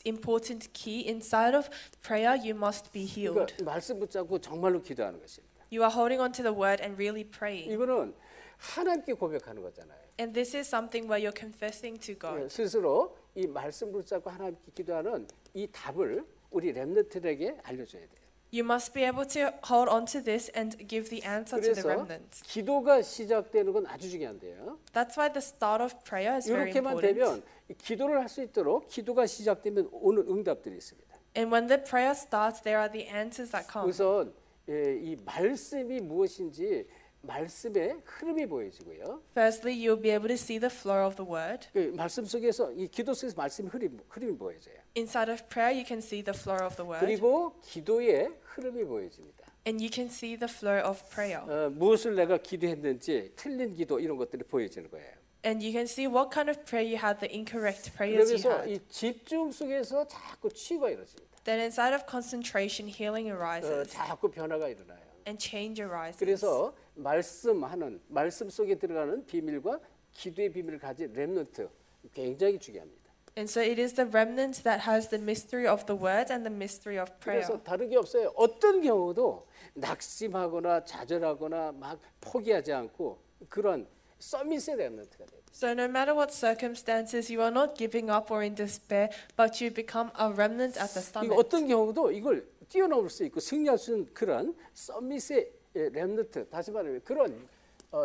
important key inside of prayer. You must be healed. 그러니까 말씀 붙잡고 정말로 기도하는 것입니다. You are holding on to the word and really praying. 이거는 하나님께 고백하는 거잖아요. And this is something where you're confessing to God. 스스로 이 말씀 붙잡고 하나님께 기도하는 이 답을 우리 렘넌트들에게 알려줘야 돼요. You must be able to hold on to this and give the answer to the 그래서 remnants. 기도가 시작되는 건 아주 중요한데요. That's why the start of prayer is very 이렇게만 important. 되면 기도를 할 수 있도록 기도가 시작되면 오는 응답들이 있습니다. And when the prayer starts, there are the answers that come. 우선 이 말씀이 무엇인지 말씀의 흐름이 보여지고요. Firstly, you'll be able to see the flow of the word. 그 말씀 속에서 이 기도 속에서 말씀의 흐름이 보여져요. Inside of prayer, you can see the flow of the word. 그리고 기도의 흐름이 보여집니다. And you can see the flow of prayer. 무엇을 내가 기도했는지 틀린 기도 이런 것들이 보여지는 거예요. And you can see what kind of prayer you had, the incorrect prayers you 그러면서 had. 이 집중 속에서 자꾸 치유가 이루어집니다. Then inside of concentration, healing arises 자꾸 변화가 일어나요. and change arises. 그래서 말씀 속에 들어가는 비밀과 기도의 비밀을 가진 렘넌트 굉장히 중요합니다. And so it is the remnant that has the mystery of the word and the mystery of prayer. 그래서 다르게 없어요. 어떤 경우도 낙심하거나 좌절하거나 막 포기하지 않고 그런 서밋의 렘넌트가 돼요. So no matter what circumstances, you are not giving up or in despair, but you become a remnant at the summit. 어떤 경우도 이걸 뛰어넘을 수 있고 승리할 수 있는 그런 서밋의 렘넌트, 다시 말하면 그런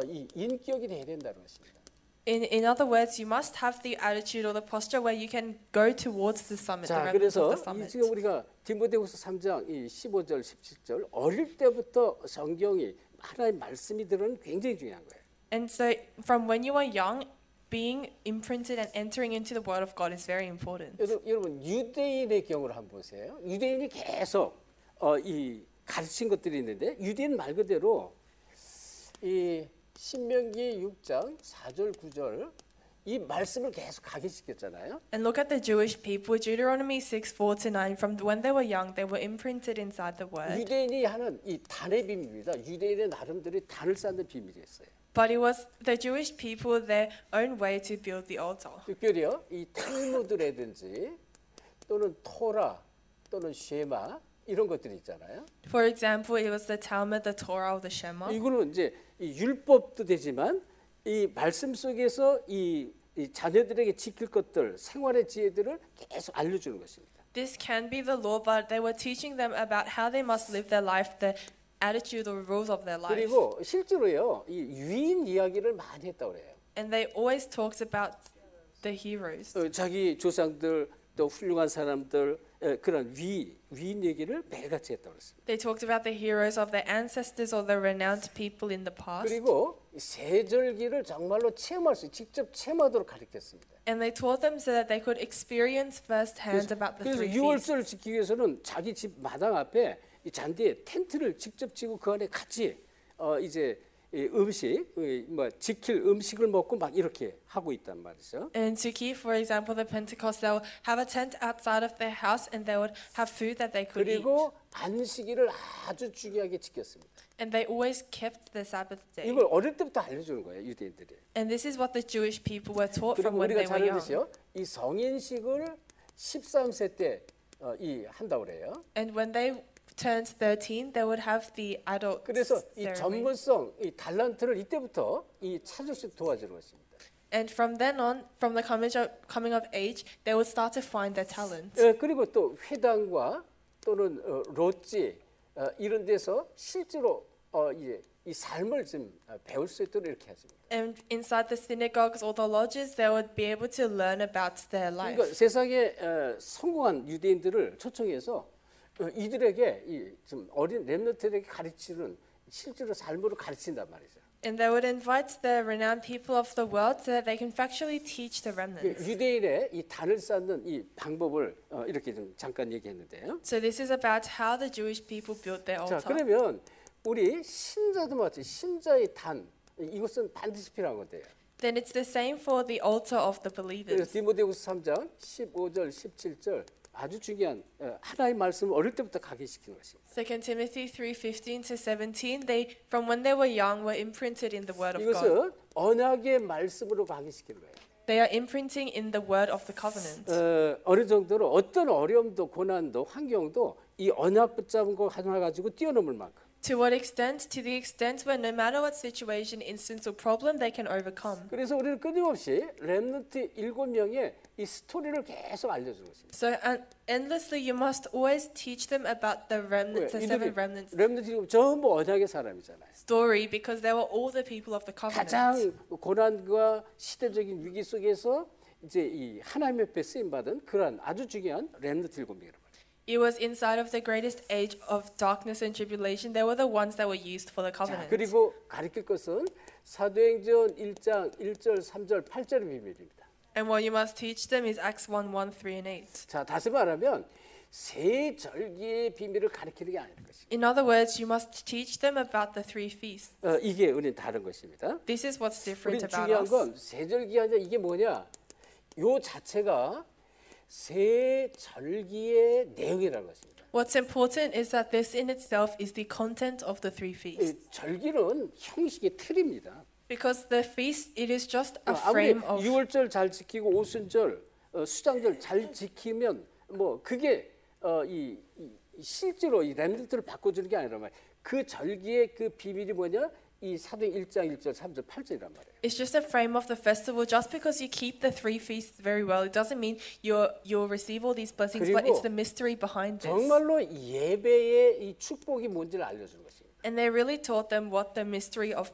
이 인격이 돼야 된다는 것입니다. In other words, you must have the attitude or the posture where you can go towards the summit, the 자, remnant 그래서 of the summit. 지금 우리가 디모데후서 3장 이 15절, 17절 어릴 때부터 성경이 하나님의 말씀이 들어는 굉장히 중요한 거예요. And so from when you are young, being imprinted and entering into the word of God is very important. 여러분 유대인의 경우를 한번 보세요. 유대인이 계속 이 가르친 것들이 있는데 유대인 말 그대로 이 신명기 6장 4절 9절 이 말씀을 계속 각인시켰잖아요. And look at the Jewish people. Deuteronomy 6:4-9. From when they were young, they were imprinted inside the word. 유대인이 하는 이 단의 비밀입니다. 유대인의 나름대로 단을 쌓는 비밀이었어요. But it was the Jewish people their own way to build the altar. 특별히요, 이 탈무드라든지 또는 토라 또는 쉐마 이런 것들이 있잖아요. For example, it was the Talmud, the Torah, or the Shema. 이거는 이제 이 율법도 되지만 이 말씀 속에서 이 자녀들에게 지킬 것들, 생활의 지혜들을 계속 알려주는 것입니다. This can be the law, but they were teaching them about how they must live their life, the attitude or rules of their life. 그리고 실제로요, 이 위인 이야기를 많이 했다고 그래요. And they always talked about the heroes. 자기 조상들 또 훌륭한 사람들 그런 위인 얘기를 매일같이 했다고 그랬습니다. They talked about the heroes of their ancestors or the renowned people in the past. 그리고 세절기를 정말로 체험할 수, 직접 체험하도록 가르쳤습니다. And they taught them so that they could experience firsthand about the 그래서 three feasts. 유월절을 지키기 위해서는 자기 집 마당 앞에 이 잔디에 텐트를 직접 치고 그 안에 같이 이제 이 음식, 뭐 지킬 음식을 먹고 막 이렇게 하고 있단 말이죠. And to keep, for example, the Pentecost, they will have a tent outside of their house, and they would have food that they could eat. 그리고 안식일을 아주 중요하게 지켰습니다. And they always kept the Sabbath day. 이걸 어릴 때부터 알려주는 거예요, 유대인들이. And this is what the Jewish people were taught from 그리고 when 우리가 they 잘 were young. 알듯이요, 이 성인식을 13세 때 한다고 그래요. And when they turned 13, they would have the adult 그래서 이 ceremony. 전문성, 이 달란트를 이때부터 이 찾을 수 도와주는 것입니다. And from then on, from the coming of age, they would start to find their talent. 그리고 또 회당과 또는 롯지 이런 데서 실제로 이 삶을 좀 배울 수 있도록 이렇게 하십니다. And inside the synagogues or the lodges, they would be able to learn about their life. 그러니까 세상에 성공한 유대인들을 초청해서 이들에게 좀 어린 렘넌트들에게 가르치는 실제로 삶으로 가르친단 말이죠. And they would invite the renowned people of the world so that they can factually teach the remnants. 유대인의 이 단을 쌓는 이 방법을 이렇게 좀 잠깐 얘기했는데요. So this is about how the Jewish people built their 자, altar. 그러면 우리 신자도 마치 신자의 단 이것은 반드시 필요한 건데요. Then it's the same for the altar of the 그래서 believers. 디모데후서 3장 15절 17절 아주 중요한 하나의 말씀을 어릴 때부터 각인시키는 것입니다. 2 Timothy 3:15-17, they from when they were young were imprinted in the word of God. 이것은 언약의 말씀으로 각인시키는 거예요. They are imprinting in the word of the covenant. 어느 정도로 어떤 어려움도 고난도 환경도 이 언약 붙잡은 거 하나 가지고 뛰어넘을 만큼. To what extent? To the extent where no matter what situation, instance, or problem, they can overcome. 그래서 우리는 끊임없이 렘넌트 7명의 이 스토리를 계속 알려주는 것입니다. So endlessly, you must always teach them about the remnants, the seven remnants 렘넌트 전부 언약의 사람이잖아요. story, because they were all the people of the covenant. 가장 고난과 시대적인 위기 속에서 이제 이 하나님 옆에 쓰임 받은 그러한 아주 중요한 렘넌트 7명이란 말이에요. It was inside of the greatest age of darkness and tribulation. They were the ones that were used for the 자, covenant. 그리고 가르칠 것은 사도행전 1장 1절, 3절, 8절의 비밀입니다. And what you must teach them is Acts 1:3 and 8. 자, 다시 말하면 세 절기의 비밀을 가르치는 게 아닌 것입니다. In other words, you must teach them about the three feasts. 이게 우리는 다른 것입니다. This is what's different 우리 about 중요한 us. 건 세 절기 아니라 이게 뭐냐? 요 자체가 세 절기의 내용이라는 것입니다. What's important is that this in itself is the content of the three feasts. 이 절기는 형식의 틀입니다. Because the feast, it is just a 아무리 frame of. 6월절 잘 지키고 오순절, 수장절 잘 지키면 뭐 그게 이 실제로 이 렘넌트를 바꿔주는 게 아니라 말이에요. 그 절기의 그 비밀이 뭐냐? 이 사도행 1장 1절 3절 8절이란 말이에요. It's just a frame of the festival. Just because you keep the three feasts very well, it doesn't mean you'll receive all these blessings. But it's the mystery behind this. 정말로 예배의 이 축복이 뭔지를 알려주는 것입니다. And they really taught them what the mystery of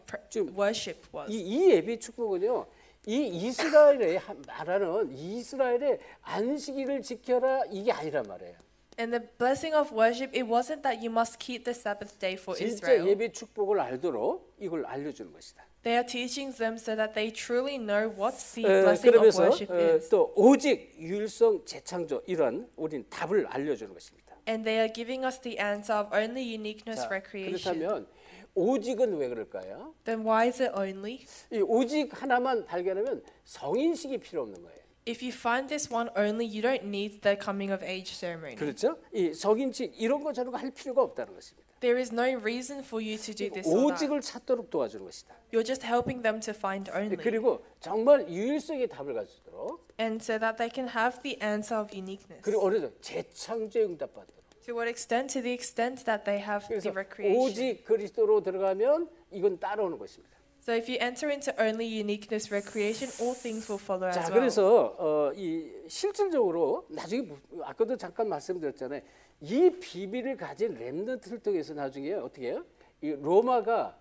worship was. 이 예배 축복은요. 이 이스라엘의 말하는 이스라엘의 안식일을 지켜라 이게 아니란 말이에요. And the blessing of worship, it wasn't that you must keep the Sabbath day for 진짜 Israel. 예배 축복을 알도록 이걸 알려주는 것이다. They are teaching them so that they truly know what the blessing of 그러면서 worship is. 또 오직 유일성 재창조 이런 우린 답을 알려주는 것입니다. And they are giving us the answer of only uniqueness 자, recreation. 그렇다면 오직은 왜 그럴까요? Then why is it only? 이 오직 하나만 발견하면 성인식이 필요 없는 거예요. If you find this one only, you don't need the coming of age ceremony. 그렇죠? 이 성인식 이런 거 저런 거 할 필요가 없다는 것입니다. There is no reason for you to do this or that. 오직을 찾도록 도와주는 것이다. You're just helping them to find only. 그리고 정말 유일성의 답을 가지도록 And so that they can have the answer of uniqueness. 그리고 어느 정도 재창조에 응답받도록. To what extent? To the extent that they have the 그래서 recreation. 오직 그리스도로 들어가면 이건 따라오는 것입니다. So if you enter into only uniqueness recreation, all things will follow as 자, well. 그래서 이 실질적으로 나중에 아까도 잠깐 말씀드렸잖아요. 이 비밀을 가진 렘넌트를 통해서 나중에 어떻게 해요? 이 로마가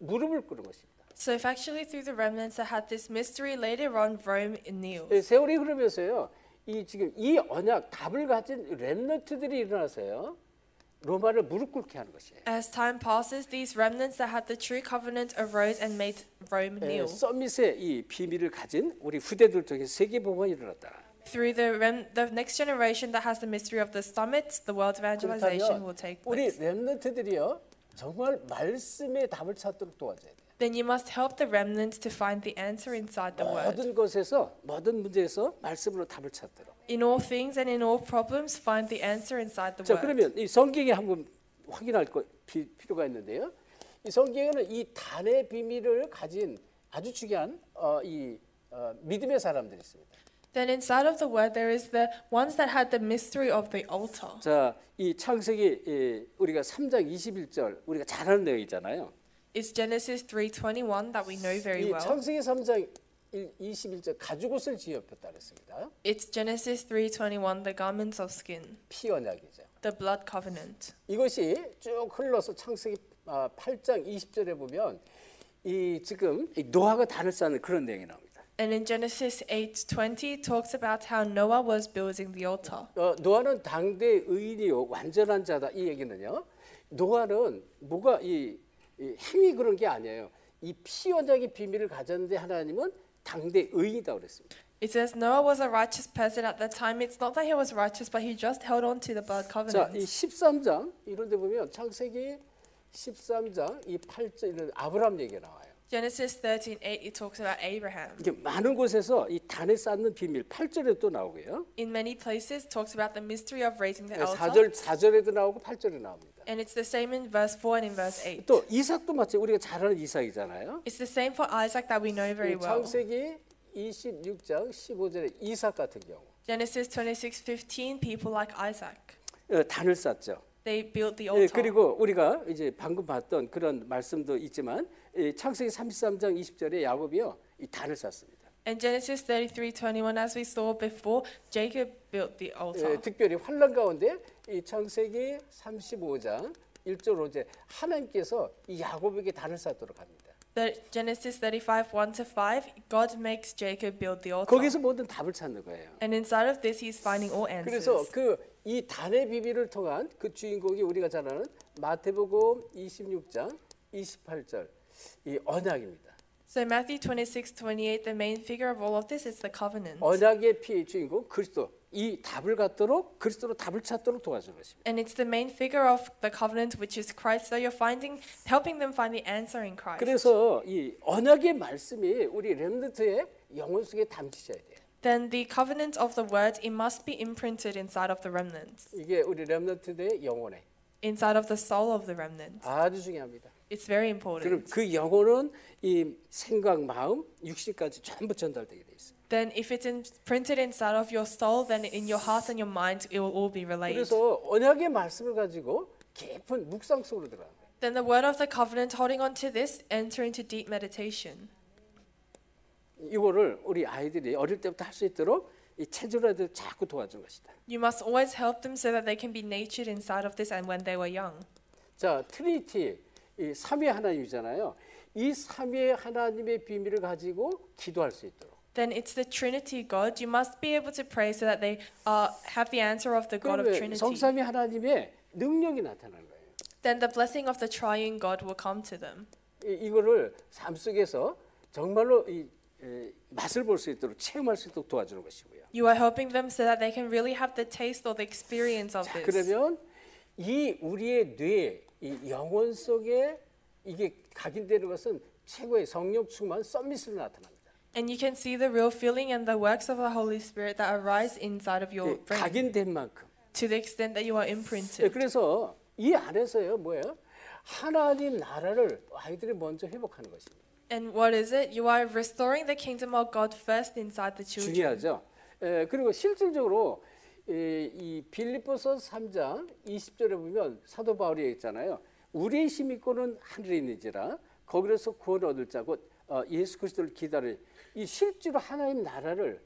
무릎을 꿇은 것입니다. So factually through the remnants that had this mystery, later on Rome kneels. 세월이 흐르면서요. 이 지금 이 언약 답을 가진 렘넌트들이 일어나서요. 로마를 무릎 꿇게 하는 것이에요. As time passes, these remnants that had the true covenant arose and made Rome kneel. 서밋의 이 비밀을 가진 우리 후대들 통해 세계 복음이 일어났다. Through the next generation that has the mystery of the summit, the world evangelization will take 우리 place. 렘넌트들이요. 정말 말씀의 답을 찾도록 도와줘야 돼요. Then you must help the remnants to find the answer inside the word. 모든 것에서 모든 문제에서 말씀으로 답을 찾도록. In all things and in all problems, find the answer inside the 자, word. 그러면 이 성경에 한번 확인할 필요가 있는데요. 이 성경에는 이 단의 비밀을 가진 아주 중요한 믿음의 사람들이 있습니다. Then inside of the word there is the ones that had the mystery of the altar. 자, 이 창세기 우리가 3장 21절 우리가 잘 아는 내용이잖아요. It's Genesis 3:21 that we know very 이 well. 창세기 3장 21절 가죽옷을 지었다 그랬습니다. It's Genesis 3:21, the garments of skin, 피 언약이죠. the blood covenant. 이것이 쭉 흘러서 창세기 8장 20절에 보면 이 지금 이 노아가 단을 쌓는 그런 내용이 나옵니다. And in Genesis 8:20 it talks about how Noah was building the altar. 노아는 당대 의인이요 완전한 자다 이 얘기는요. 노아는 뭐가 이 행위 그런 게 아니에요. 이 피 언약의 비밀을 가졌는데 하나님은 당대 의인이다 그랬습니다. It says Noah was a righteous person at that time. It's not that he was righteous, but he just held on to the blood 자, covenant. 이 13장 이런 데 보면 창세기 13장 이 8절 아브라함 얘기가 나와요. Genesis 13:8 it talks about Abraham. 이게 많은 곳에서 이 단에 쌓는 비밀 8절에 또 나오고요. In many places talks about the mystery of raising the altar. 4절에도 나오고 8절에 나옵니다. And it's the same in verse 4 and in verse 8. 또 이삭도 마치 우리가 잘 아는 이삭이잖아요. It's the same for Isaac that we know very well. 창세기 26장 15절에 이삭 같은 경우 Genesis 26:15 people like Isaac. 단을 쌓죠. They built the altar. 그리고 우리가 이제 방금 봤던 그런 말씀도 있지만 창세기 33장 20절에 야곱이요 이 단을 쌓습니다. And Genesis 33:21 as we saw before, Jacob built the altar. 특별히 환란 가운데 이 창세기 35장 1절 5절 하나님께서 이 야곱에게 단을 쌓도록 합니다. The Genesis 35:1-5, God makes Jacob build the altar. 거기서 모든 답을 찾는 거예요. And inside of this, he's finding all answers. 그래서 이 단의 비밀을 통한 그 주인공이 우리가 잘 아는 마태복음 26장 28절 이 언약입니다. So Matthew 26:28, the main figure of all of this is the covenant. 언약의 피의 주인공 그리스도 이 답을 갖도록 그리스도로 답을 찾도록 도와주는 것입니다. And it's the main figure of the covenant, which is Christ. So you're helping them find the answer in Christ. 그래서 이 언약의 말씀이 우리 렘넌트의 영혼 속에 담기셔야 돼요. Then the covenant of the word, it must be imprinted inside of the remnants, 이게 우리 렘넌트의 영혼에 inside of the soul of the remnant. 아주 중요합니다. It's very 그럼 important. 그 영혼은 이 생각, 마음, 육신까지 전부 전달되게 돼 있어요. Then if it's imprinted inside of your soul, then in your heart and your mind, it will all be relayed. 그래서 언약의 말씀을 가지고 깊은 묵상 속으로 들어가는 거예요. Then the word of the covenant, holding on to this, enter into deep meditation. 이거를 우리 아이들이 어릴 때부터 할 수 있도록 이 체질화도 자꾸 도와주는 것이다. You must always help them so that they can be nurtured inside of this and when they were young. 자, 트리니티 이 삼위 하나님이잖아요. 이 삼위 하나님의 비밀을 가지고 기도할 수 있도록. Then it's the Trinity God. You must be able to pray so that they have the answer of the God of 그러면 Trinity. 성삼위 하나님의 능력이 나타나는 거예요. Then the blessing of the Triune God will come to them. 이거를 삶 속에서 정말로 이 맛을 볼 수 있도록 체험할 수 있도록 도와주는 것이고요. You are helping them so that they can really have the taste or the experience of 자, this. 그러면 이 우리의 뇌, 이 영혼 속에 이게 각인되는 것은 최고의 성령 충만 서밋으로 나타납니다. And you can see the real feeling and the works of the Holy Spirit that arise inside of your brain 각인된 만큼. to the extent that you are imprinted. 그래서 이 안에서요 뭐예요? 하나님 나라를 아이들이 먼저 회복하는 것입니다. And what is it? You are restoring the kingdom of God first inside the children. 중요하죠. 그리고 실질적으로 이 빌립보서 3장 20절에 보면 사도 바울이 했잖아요. 우리의 힘이 있고는 하늘에 있는지라 거기서 구원 얻을 자고 예수 그리스도를 기다려. 이 실제로 하나님 나라를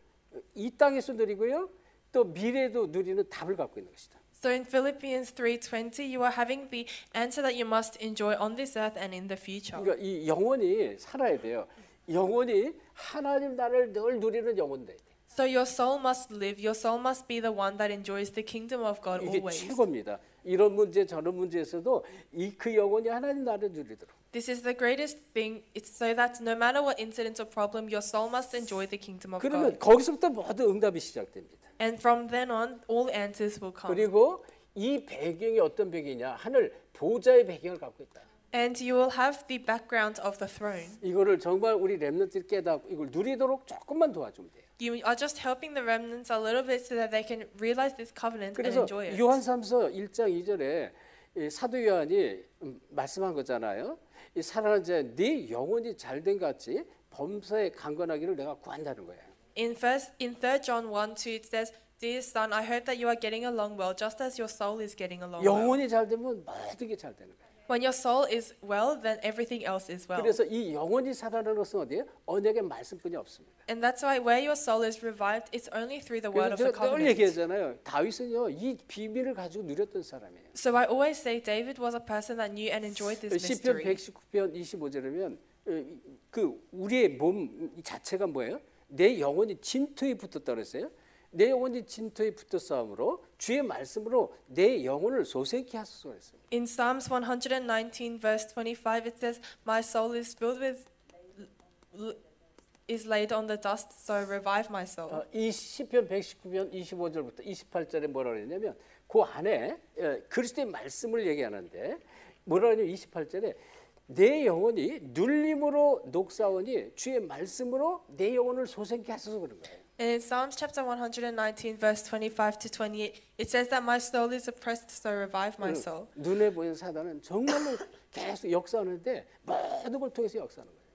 이 땅에서 누리고요. 또 미래에도 누리는 답을 갖고 있는 것이다. So in Philippians 3:20, you are having the answer that you must enjoy on this earth and in the future. 그러니까 이 영혼이 살아야 돼요. 영혼이 하나님 나라를 늘 누리는 영혼 돼야 돼. So your soul must live. Your soul must be the one that enjoys the kingdom of God 이게 always. 최고입니다. 이런 문제 저런 문제에서도 그 영혼이 하나님 나라를 누리도록. This is the greatest thing. It's so that no matter what incident or problem, your soul must enjoy the kingdom of 그러면 God. 거기서부터 모든 응답이 시작됩니다. And from then on, all answers will come. 그리고 이 배경이 어떤 배경이냐? 하늘 보좌의 배경을 갖고 있다. And you will have the background of the throne. 이거를 정말 우리 렘넌트들이 깨닫고 이걸 누리도록 조금만 도와주면 돼요. You are just helping the remnants a little bit so that they can realize this covenant and 그래서 enjoy it. 요한삼서 1장 2절에 사도 요한이 말씀한 거잖아요. 이 사랑하는 자, 네 영혼이 잘된 같이 범사에 강건하기를 내가 구한다는 거예요. In 3 John 1:2 it says, "Dear son, I hope that you are getting along well, just as your soul is getting along well." 영혼이 잘 되면 모든 게 잘 되는 거예요. When your soul is well, then everything else is well. 그래서 이 영혼이 살아나는 것은 어디에? 언약의 말씀뿐이 없습니다. And that's why where your soul is revived, it's only through the word of 그래서 the 제가 늘 covenant. 얘기하잖아요. 다윗은요 이 비밀을 가지고 누렸던 사람이에요. So I always say David was a person that knew and enjoyed this 시편 mystery. 119편 25절이면 그 우리의 몸 자체가 뭐예요? 내 영혼이 진토에 붙었다 그랬어요. 내 영혼이 진토에 붙었사오므로 주의 말씀으로 내 영혼을 소생케 하소서 그랬어요. In Psalms 119 verse 25 it says, "My soul is filled with is laid on the dust, so revive my soul." 이 시편 119편 25절부터 28절에 뭐라 그랬냐면 그 안에 그리스도의 말씀을 얘기하는데 뭐라 그러냐면 28절에 내 영혼이 눌림으로 녹사오니 주의 말씀으로 내 영혼을 소생케 하소서 그런 거예요. And in Psalms chapter 119 verse 25 to 28 it says that my soul is oppressed, so revive my soul. 눈에 보이는 사단은 정말로 계속 역사하는데 모든 걸 통해서 역사하는 거예요.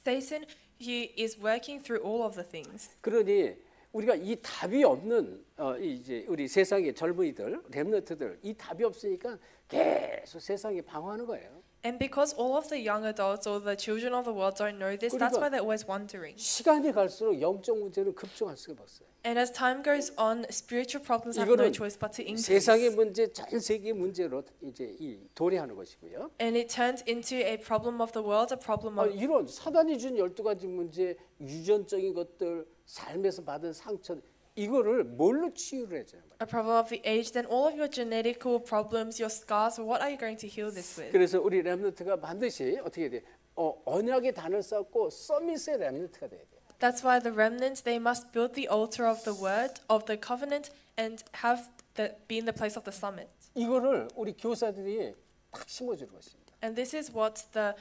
Satan, he is working through all of the things. 그러니 우리가 이 답이 없는 이제 우리 세상의 젊은이들, 렘넌트들 이 답이 없으니까 계속 세상에 방황하는 거예요. And because all of the young adults or the children of the world don't know this, that's why they're always wondering. 시간이 갈수록 영적 문제는 급증할 수가 없어요. And as time goes on, spiritual problems have no 이거는 choice but to increase. 세상의 문제, 전 세계의 문제로 이제 이 도래하는 것이고요. And it turns into a problem of the world, a problem of 이런 사단이 준 12가지 문제, 유전적인 것들, 삶에서 받은 상처 이거를 뭘로 치유를 해줘요? a problem of the age, then all of your genetical problems, your scars, what are you going to heal this with? 그래서 우리 렘넌트가 반드시 어떻게 돼? 언약의 단을 쌓고 서밋의 렘넌트가 돼야 돼요. That's why the remnants, they must build the altar of the word, of the covenant, and have be in the place of the summit. 이거를 우리 교사들이 딱 심어주는 것입니다. And this is what the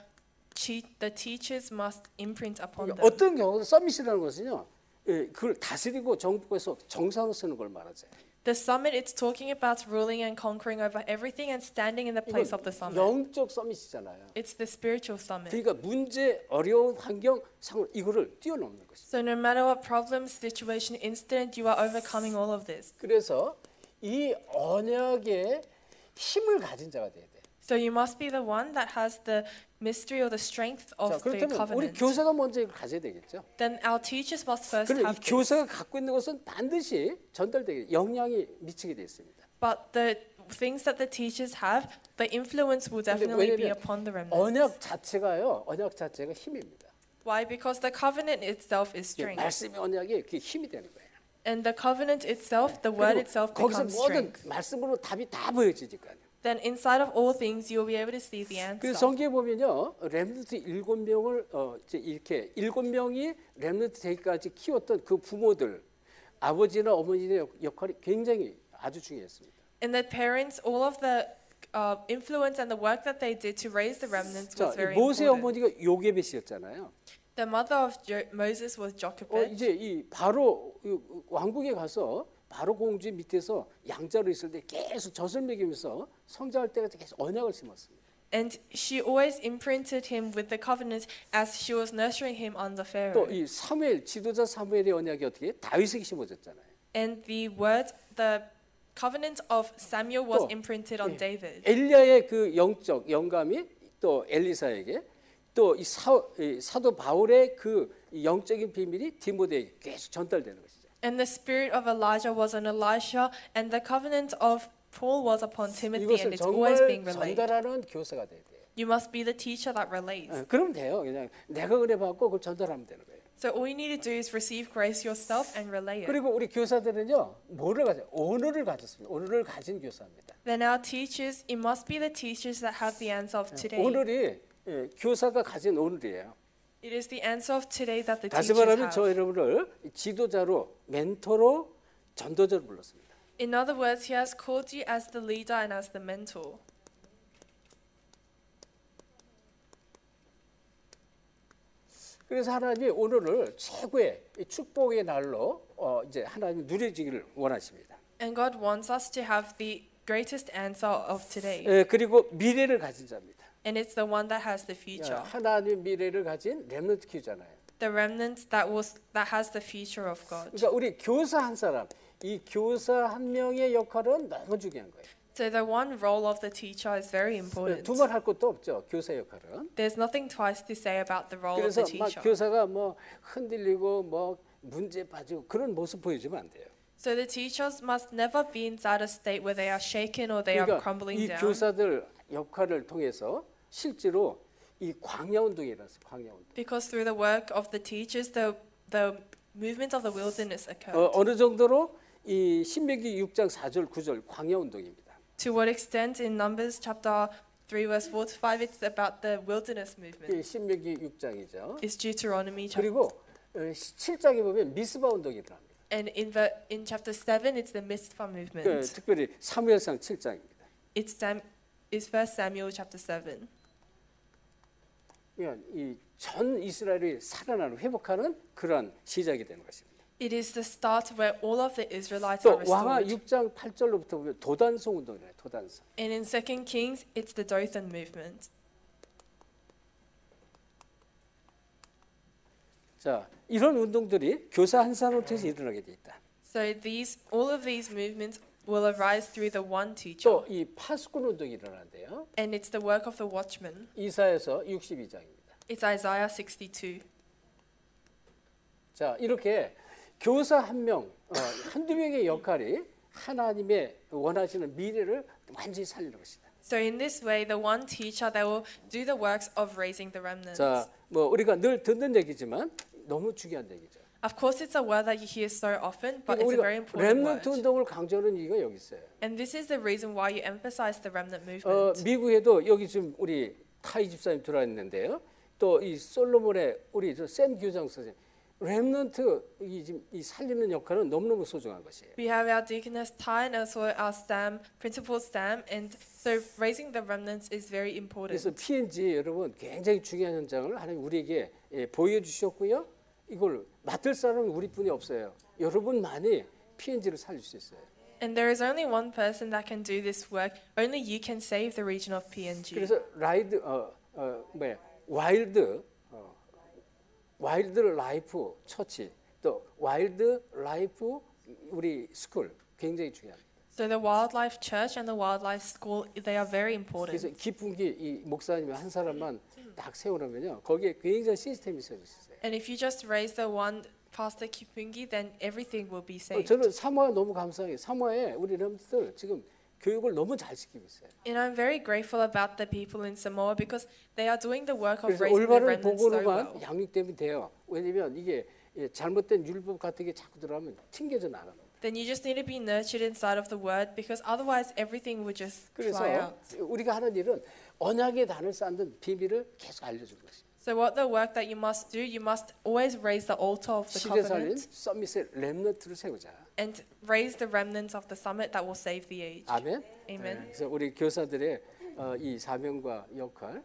teachers must imprint upon them. 어떤 경우도 서밋이라는 것은요, 그걸 다스리고 정복해서 정사로 쓰는 걸 말하죠. The summit, it's talking about ruling and conquering over everything and standing in the place of the summit. 영적 서밋이잖아요. It's the spiritual summit. 그러니까 문제, 어려운 환경, 상황 이거를 뛰어넘는 것이죠. So no matter what problem, situation, incident, you are overcoming all of this. 그래서 이 언약의 힘을 가진 자가 돼야 돼. So you must be the one that has the mystery or the strength 자, of the 그렇다면 우리 covenant. 교사가 먼저 이걸 가져야 되겠죠. Then our teachers must first 그런데 이 have this. 교사가 갖고 있는 것은 반드시 전달되게 영향이 미치게 돼 있습니다. But the things that the teachers have, the influence will definitely be 왜냐면 upon the remnants. 언약 자체가요, 언약 자체가 힘입니다. Why? Because the covenant itself is strength. 말씀의 언약이 그게 힘이 되는 거예요. And the covenant itself, the word 그리고 itself 거기서 becomes 모든 strength. 말씀으로 답이 다 보여지니까요. Then inside of all things, you'll be able to see the answer. 그래서 성경에 보면요, 렘넌트 7명을 이제 이렇게 7명이 렘넌트 되기까지 키웠던 그 부모들 아버지나 어머니의 역할이 굉장히 아주 중요했습니다. And the parents, all of the influence and the work that they did to raise the remnants was 자, very 모세의 important. 어머니가 요게벳이었잖아요. The mother of Moses was Jochebed. 이제 이 바로 왕궁에 가서 바로 공주 밑에서 양자로 있을 때 계속 젖을 먹이면서 성장할 때까지 계속 언약을 심었습니다. And she always imprinted him with the covenant as she was nurturing him under Pharaoh. 또 이 사무엘 지도자 사무엘의 언약이 어떻게 다윗에게 심어졌잖아요. And the covenant of Samuel was 또, imprinted on David. 엘리야의 그 영적 영감이 또 엘리사에게 또 이 사도 바울의 그 영적인 비밀이 디모데에게 계속 전달되는 것이죠. And the spirit of Elijah was on Elisha, and the covenant of Paul was upon Timothy, and 이것을 it's always being 정말 relayed. 전달하는 교사가 돼야 돼요. You must be the teacher that relays. 그러면 돼요. 그냥 내가 은혜 받고 그걸 전달하면 되는 거예요. So all you need to do is receive grace yourself and relay it. 그리고 우리 교사들은요, 뭐를 가져? 오늘을 가졌습니다. 오늘을 가진 교사입니다. Then our teachers, it must be the teachers that have the answer of today. 오늘이 교사가 가진 오늘이에요. It is the answer of today that the 다시 teachers 말하면 저 have. 여러분을 지도자로, 멘토로, 전도자로 불렀습니다. In other words, he has called you as the leader and as the mentor. 그래서 하나님이 오늘을 최고의 축복의 날로 이제 하나님 누려지기를 원하십니다. And God wants us to have the greatest answer of today. 그리고 미래를 가진 자입니다. And it's the one that has the future. 하나님 미래를 가진 렘넌트 키우잖아요. The remnant that has the future of God. 그러니까 우리 교사 한 사람, 이 교사 한 명의 역할은 너무 중요한 거예요. So the one role of the teacher is very important. 두말 할 것도 없죠. 교사 역할은. There's nothing twice to say about the role of 그래서 the 막 teacher. 교사가 뭐 흔들리고 뭐 문제 빠지고 그런 모습 보여주면 안 돼요. So the teachers must never be inside a state where they are shaken or they are 그러니까 crumbling 이 down. 교사들 역할을 통해서 실제로 이 광야 운동이 일어났어요. 광야 운동. Because through the work of the teachers, the movement of the wilderness occurred. 어느 정도로 이 신명기 6장 4절 9절 광야 운동입니다. To what extent in Numbers chapter 3 verse 4 to 5 it's about the wilderness movement. 이 신명기 6장이죠. It's Deuteronomy chapter. 그리고 7장에 보면 미스바 운동이 일어납니다. And in chapter 7 it's the Mizpah movement. 특별히 사무엘상 7장입니다. It's 1 Samuel chapter 7. 그러니까 이 전 이스라엘이 살아나는 회복하는 그런 시작이 되는 것입니다. It is the start where all of the Israelites 또 are 왕하 restored. 6장 8절로부터 보면 도단성 운동이에요. 도단성. And in 2 Kings it's the Dothan movement. 자, 이런 운동들이 교사 한 사람을 통해서 일어나게 돼 있다. So all of these movements will arise through the one teacher. 또 이 파수꾼 운동이 일어나는데요. And it's the work of the watchman. 이사야서 62장입니다. It's Isaiah 62. 자, 이렇게 교사 한 명, 한두 명의 역할이 하나님의 원하시는 미래를 완전히 살리는 것이다. So in this way, the one teacher that will do the works of raising the remnants. 자, 뭐 우리가 늘 듣는 얘기지만 너무 중요한 얘기죠. Of course, it's a word that you hear so often, but it's a 우리가 very important 렘넌트 word. 운동을 강조하는 이유가 여기 있어요. And this is the reason why you emphasize the remnant movement. 미국에도 여기 지금 우리 타이 집사님 들어와 있는데요. 또 이 솔로몬의 우리 샘 교장 선생, 렘넌트 이 살리는 역할은 너무너무 소중한 것이에요. We have our deaconess Ty and also our Sam, Principal Sam, and so raising the remnants is very important. 그래서 PNG 여러분 굉장히 중요한 현장을 하나님 우리에게 보여주셨고요. 이걸 맡을 사람은 우리뿐이 없어요. 여러분만이 PNG를 살릴 수 있어요. And there is only one person that can do this work. Only you can save the region of PNG. 그래서 와일드 라이프 처치 또 와일드 라이프 우리 스쿨 굉장히 중요합니다. So the Wildlife Church and the Wildlife School, they are very important. 그래서 기쁜기 이 목사님 한 사람만 딱 세우려면요 거기에 굉장히 시스템이 서 있어요. And if you just raise the one Pastor Kipungi, then everything will be saved. 저는 사모아 너무 감사해요. 사모아에 우리 렘들 지금 교육을 너무 잘 시키고 있어요. And I'm very grateful about the people in Samoa because they are doing the work of 그래서 raising the 올바른 remnants so well. 복으로만 양육되면 돼요. 왜냐면 이게 잘못된 율법 같은 게 자꾸 들어가면 튕겨져 나가는 거예요. Then you just need to be nurtured inside of the word because otherwise everything would just fly 그래서 out. 우리가 하는 일은 언약의 단을 쌓는 비밀을 계속 알려주는 것이에요. So what the work that you must always raise the altar of the 시대 살린 covenant 서밋의 렘넌트를 세우자. and raise the remnants of the summit that will save the age. 아멘. Amen. 그래서 우리 교사들의 이 사명과 역할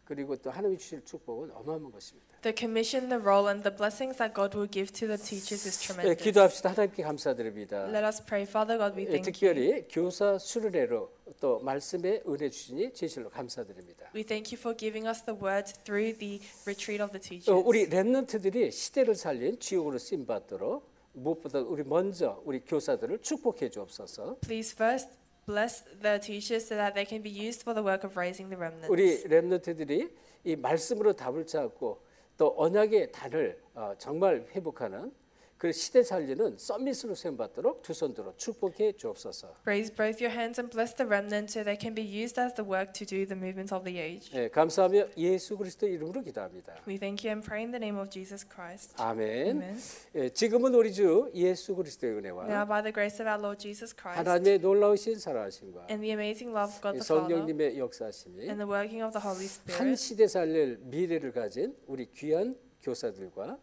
그리고 또 하나님이 주실 축복은 어마어마한 것입니다. The commission, the role, and the blessings that God will give to the teachers is tremendous. 기도합시다. 하나님께 감사드립니다. Let us pray. Father God, we thank you. 특별히 교사 수련회로 또 말씀의 은혜 주시니 진실로 감사드립니다. We thank you for giving us the word through the retreat of the teachers. 우리 렘넌트들이 시대를 살린 주역으로 쓰임 받도록 무엇보다 우리 교사들을 축복해 주옵소서. Please first bless the teachers so that they can be used for the work of raising the remnants. 우리 렘넌트들이 이 말씀으로 답을 찾고 또 언약의 단을 정말 회복하는 그 시대 살리는 서밋으로 세움 받도록 두 손 들어 축복해 주옵소서. Raise both your hands and bless the remnant so they can be used as the work to do the movement of the age. 네, 감사하며 예수 그리스도 이름으로 기도합니다. We thank you and pray in the name of Jesus Christ. 아멘. Amen. 지금은 우리 주 예수 그리스도의 은혜와 Now by the grace of our Lord Jesus Christ 하나님의 놀라우신 사랑하심과 and the amazing love of God the Father 성령님의 역사하심이 and the working of the Holy 한 Spirit 시대 살릴 미래를 가진 우리 귀한 교사들과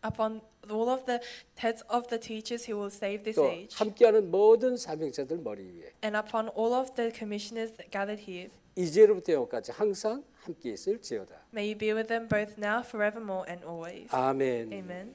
upon all of the heads of the teachers who will save this 또 age 함께하는 모든 사명자들 머리 위에 and upon all of the commissioners that gathered here. 이제로부터 영원까지 항상 함께 있을지어다. May you be with them both now, forevermore, and always. 아멘. Amen.